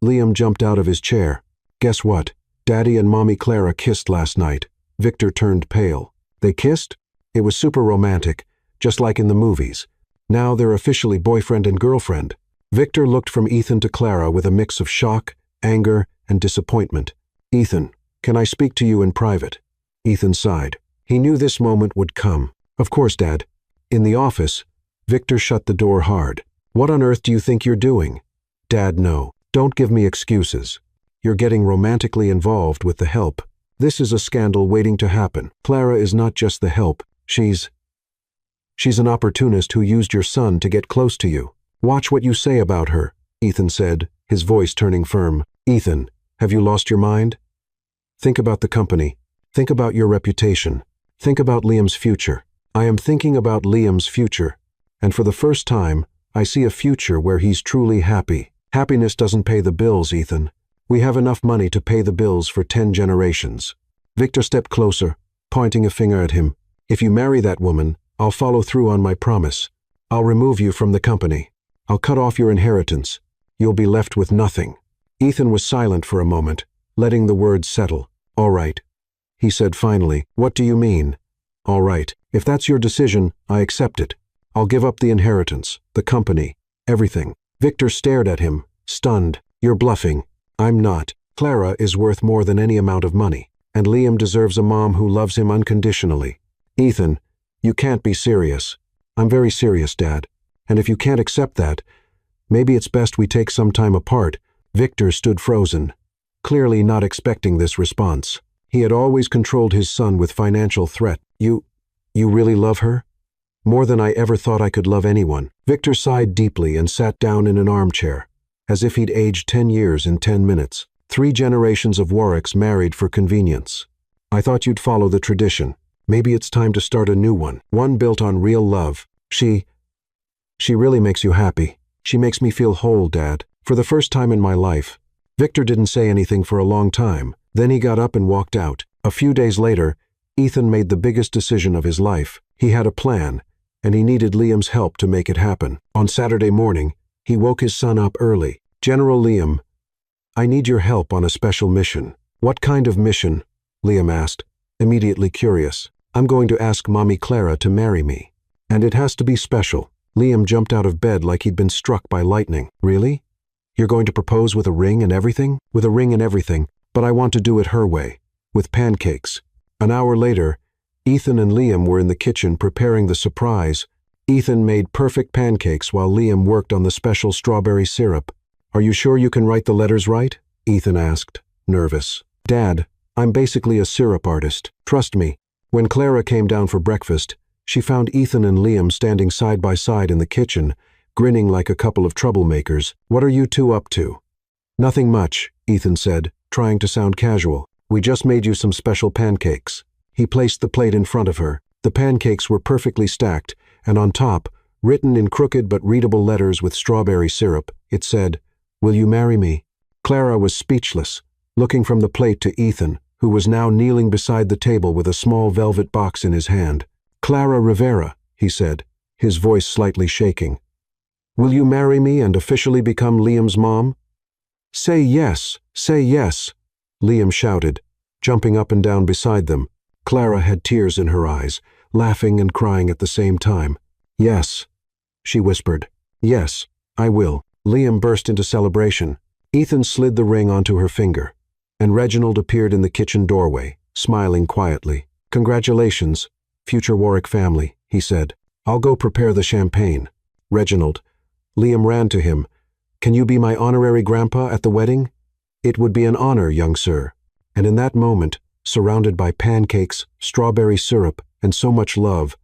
Liam jumped out of his chair. "Guess what? Daddy and Mommy Clara kissed last night." Victor turned pale. "They kissed?" "It was super romantic, just like in the movies. Now they're officially boyfriend and girlfriend." Victor looked from Ethan to Clara with a mix of shock, anger, and disappointment. "Ethan, can I speak to you in private?" Ethan sighed. He knew this moment would come. "Of course, Dad." In the office, Victor shut the door hard. "What on earth do you think you're doing?" "Dad, no. Don't give me excuses. You're getting romantically involved with the help. This is a scandal waiting to happen. Clara is not just the help. She's an opportunist who used your son to get close to you. Watch what you say about her," Ethan said, his voice turning firm. "Ethan, have you lost your mind? Think about the company. Think about your reputation. Think about Liam's future." "I am thinking about Liam's future, and for the first time, I see a future where he's truly happy." "Happiness doesn't pay the bills, Ethan. We have enough money to pay the bills for 10 generations. Victor stepped closer, pointing a finger at him. "If you marry that woman, I'll follow through on my promise. I'll remove you from the company. I'll cut off your inheritance. You'll be left with nothing." Ethan was silent for a moment, letting the words settle. "All right," he said finally. "What do you mean?" "All right. If that's your decision, I accept it. I'll give up the inheritance, the company, everything." Victor stared at him, stunned. "You're bluffing." "I'm not. Clara is worth more than any amount of money, and Liam deserves a mom who loves him unconditionally." "Ethan, you can't be serious." "I'm very serious, Dad. And if you can't accept that, maybe it's best we take some time apart." Victor stood frozen, clearly not expecting this response. He had always controlled his son with financial threat. You really love her?" "More than I ever thought I could love anyone." Victor sighed deeply and sat down in an armchair, as if he'd aged 10 years in 10 minutes. 3 generations of Warwicks married for convenience. "I thought you'd follow the tradition. Maybe it's time to start a new one built on real love. She really makes you happy. She makes me feel whole, Dad. For the first time in my life." Victor didn't say anything for a long time. Then he got up and walked out. A few days later, Ethan made the biggest decision of his life. He had a plan, and he needed Liam's help to make it happen. On Saturday morning, he woke his son up early. "General Liam, I need your help on a special mission." "What kind of mission?" Liam asked, immediately curious. "I'm going to ask Mommy Clara to marry me. And it has to be special." Liam jumped out of bed like he'd been struck by lightning. "Really? You're going to propose with a ring and everything?" "With a ring and everything, but I want to do it her way, with pancakes." An hour later, Ethan and Liam were in the kitchen preparing the surprise. Ethan made perfect pancakes while Liam worked on the special strawberry syrup. "Are you sure you can write the letters right?" Ethan asked, nervous. "Dad, I'm basically a syrup artist. Trust me." When Clara came down for breakfast, she found Ethan and Liam standing side by side in the kitchen, grinning like a couple of troublemakers. "What are you two up to?" "Nothing much," Ethan said, trying to sound casual. "We just made you some special pancakes." He placed the plate in front of her. The pancakes were perfectly stacked, and on top, written in crooked but readable letters with strawberry syrup, it said, "Will you marry me?" Clara was speechless, looking from the plate to Ethan, who was now kneeling beside the table with a small velvet box in his hand. "Clara Rivera," he said, his voice slightly shaking. "Will you marry me and officially become Liam's mom?" "Say yes, say yes," Liam shouted, jumping up and down beside them. Clara had tears in her eyes, laughing and crying at the same time. "Yes," she whispered. "Yes, I will." Liam burst into celebration. Ethan slid the ring onto her finger, and Reginald appeared in the kitchen doorway, smiling quietly. "Congratulations, future Warwick family," he said. "I'll go prepare the champagne." "Reginald," Liam ran to him, "can you be my honorary grandpa at the wedding?" "It would be an honor, young sir." And in that moment, surrounded by pancakes, strawberry syrup, and so much love,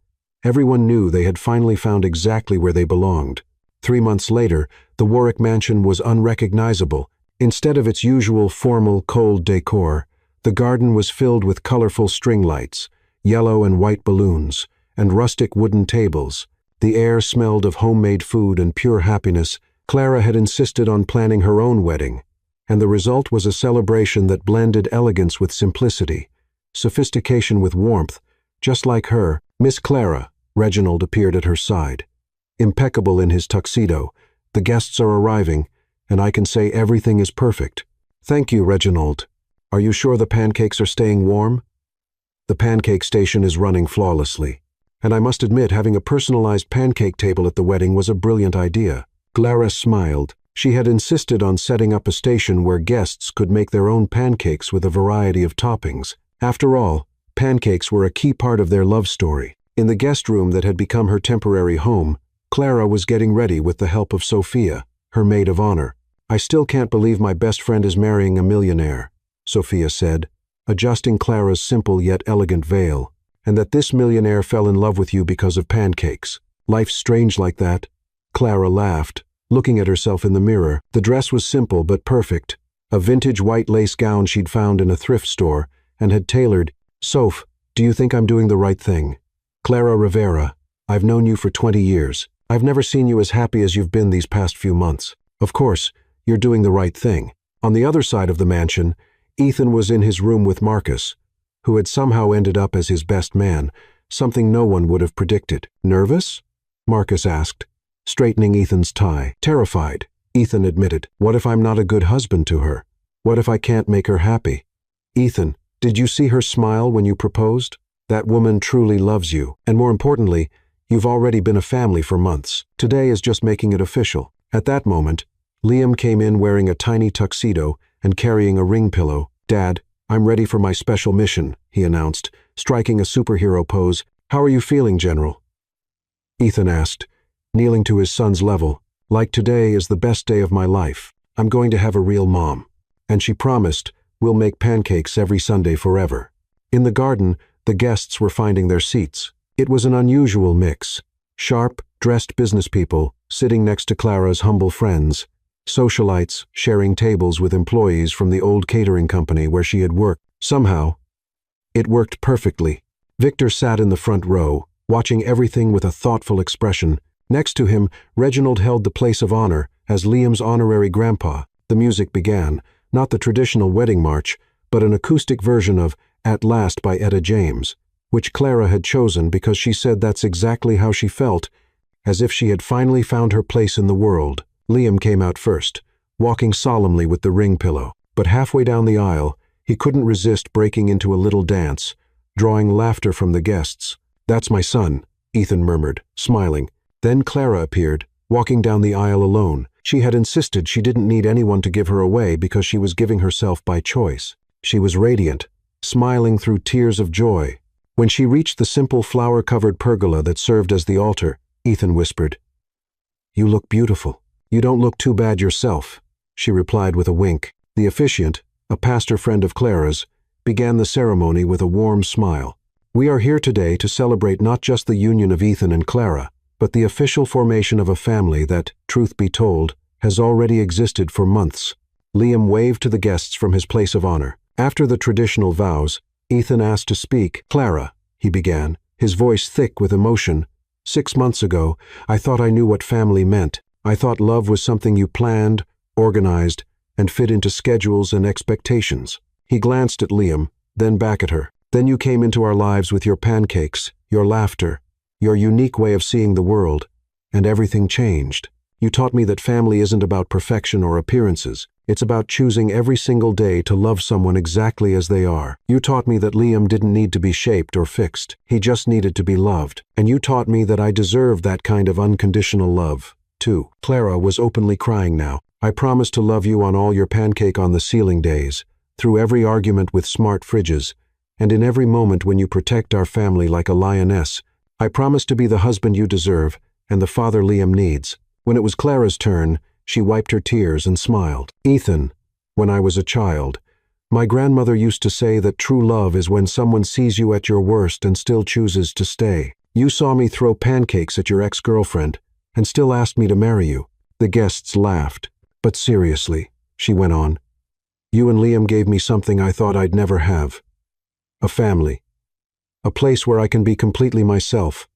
everyone knew they had finally found exactly where they belonged. 3 months later, the Warwick mansion was unrecognizable. Instead of its usual formal, cold decor, the garden was filled with colorful string lights, yellow and white balloons, and rustic wooden tables. The air smelled of homemade food and pure happiness. Clara had insisted on planning her own wedding, and the result was a celebration that blended elegance with simplicity, sophistication with warmth, just like her. "Miss Clara," Reginald appeared at her side. Impeccable in his tuxedo, the guests are arriving, and I can say everything is perfect. Thank you, Reginald. Are you sure the pancakes are staying warm? The pancake station is running flawlessly. And I must admit, having a personalized pancake table at the wedding was a brilliant idea. Clara smiled. She had insisted on setting up a station where guests could make their own pancakes with a variety of toppings. After all, pancakes were a key part of their love story. In the guest room that had become her temporary home, Clara was getting ready with the help of Sophia, her maid of honor. I still can't believe my best friend is marrying a millionaire, Sophia said, adjusting Clara's simple yet elegant veil, and that this millionaire fell in love with you because of pancakes. Life's strange like that. Clara laughed, looking at herself in the mirror. The dress was simple but perfect, a vintage white lace gown she'd found in a thrift store and had tailored. Soph, do you think I'm doing the right thing? Clara Rivera, I've known you for 20 years. I've never seen you as happy as you've been these past few months. Of course, you're doing the right thing. On the other side of the mansion, Ethan was in his room with Marcus, who had somehow ended up as his best man, something no one would have predicted. Nervous? Marcus asked, straightening Ethan's tie. Terrified, Ethan admitted. What if I'm not a good husband to her? What if I can't make her happy? Ethan, did you see her smile when you proposed? That woman truly loves you, and more importantly, you've already been a family for months. Today is just making it official. At that moment, Liam came in wearing a tiny tuxedo and carrying a ring pillow. Dad, I'm ready for my special mission, he announced, striking a superhero pose. How are you feeling, General? Ethan asked, kneeling to his son's level. Like today is the best day of my life. I'm going to have a real mom. And she promised, we'll make pancakes every Sunday forever. In the garden, the guests were finding their seats. It was an unusual mix. Sharp, dressed business people sitting next to Clara's humble friends. Socialites sharing tables with employees from the old catering company where she had worked. Somehow, it worked perfectly. Victor sat in the front row, watching everything with a thoughtful expression. Next to him, Reginald held the place of honor as Liam's honorary grandpa. The music began, not the traditional wedding march, but an acoustic version of At Last by Etta James, which Clara had chosen because she said that's exactly how she felt, as if she had finally found her place in the world. Liam came out first, walking solemnly with the ring pillow, but halfway down the aisle, he couldn't resist breaking into a little dance, drawing laughter from the guests. That's my son, Ethan murmured, smiling. Then Clara appeared, walking down the aisle alone. She had insisted she didn't need anyone to give her away because she was giving herself by choice. She was radiant, smiling through tears of joy. When she reached the simple flower-covered pergola that served as the altar, Ethan whispered, "You look beautiful. You don't look too bad yourself," she replied with a wink. The officiant, a pastor friend of Clara's, began the ceremony with a warm smile. "We are here today to celebrate not just the union of Ethan and Clara, but the official formation of a family that, truth be told, has already existed for months." Liam waved to the guests from his place of honor. After the traditional vows, Ethan asked to speak. "Clara," he began, his voice thick with emotion, "6 months ago, I thought I knew what family meant. I thought love was something you planned, organized, and fit into schedules and expectations." He glanced at Liam, then back at her. "Then you came into our lives with your pancakes, your laughter, your unique way of seeing the world, and everything changed. You taught me that family isn't about perfection or appearances. It's about choosing every single day to love someone exactly as they are. You taught me that Liam didn't need to be shaped or fixed. He just needed to be loved. And you taught me that I deserved that kind of unconditional love, too." Clara was openly crying now. "I promise to love you on all your pancake on the ceiling days, through every argument with smart fridges, and in every moment when you protect our family like a lioness. I promise to be the husband you deserve and the father Liam needs." When it was Clara's turn, she wiped her tears and smiled. "Ethan, when I was a child, my grandmother used to say that true love is when someone sees you at your worst and still chooses to stay. You saw me throw pancakes at your ex-girlfriend and still asked me to marry you." The guests laughed. "But seriously," she went on, "you and Liam gave me something I thought I'd never have. A family. A place where I can be completely myself,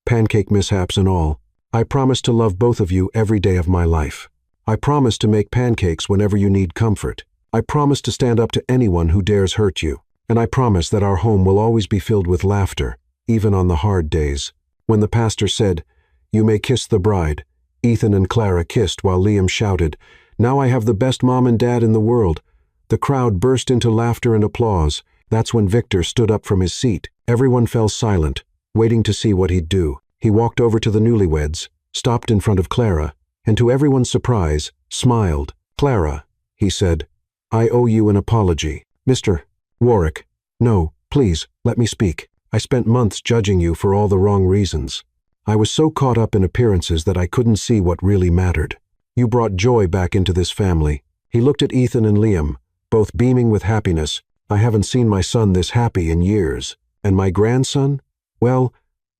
pancake mishaps and all. I promise to love both of you every day of my life. I promise to make pancakes whenever you need comfort. I promise to stand up to anyone who dares hurt you. And I promise that our home will always be filled with laughter, even on the hard days." When the pastor said, "You may kiss the bride," Ethan and Clara kissed while Liam shouted, "Now I have the best mom and dad in the world." The crowd burst into laughter and applause. That's when Victor stood up from his seat. Everyone fell silent, waiting to see what he'd do. He walked over to the newlyweds, stopped in front of Clara, and to everyone's surprise, smiled. "Clara," he said, "I owe you an apology." "Mr. Warwick, no, please, let me speak. I spent months judging you for all the wrong reasons. I was so caught up in appearances that I couldn't see what really mattered. You brought joy back into this family." He looked at Ethan and Liam, both beaming with happiness. "I haven't seen my son this happy in years. And my grandson? Well,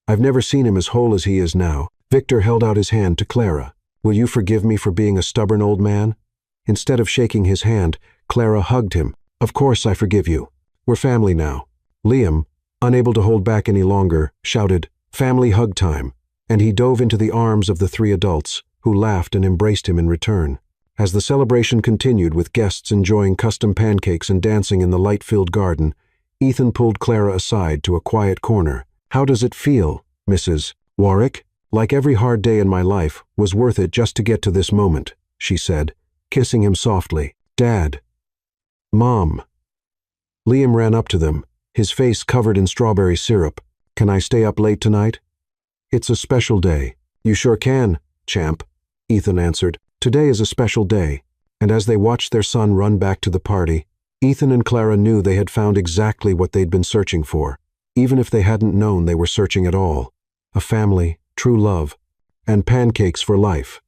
I've never seen him as whole as he is now." Victor held out his hand to Clara. "Will you forgive me for being a stubborn old man?" Instead of shaking his hand, Clara hugged him. "Of course I forgive you. We're family now." Liam, unable to hold back any longer, shouted, "Family hug time," and he dove into the arms of the three adults, who laughed and embraced him in return. As the celebration continued with guests enjoying custom pancakes and dancing in the light-filled garden, Ethan pulled Clara aside to a quiet corner. "How does it feel, Mrs. Warwick?" "Like every hard day in my life was worth it just to get to this moment," she said, kissing him softly. "Dad. Mom." Liam ran up to them, his face covered in strawberry syrup. "Can I stay up late tonight?" "It's a special day." "You sure can, champ," Ethan answered. "Today is a special day." And as they watched their son run back to the party, Ethan and Clara knew they had found exactly what they'd been searching for, even if they hadn't known they were searching at all. A family, true love, and pancakes for life.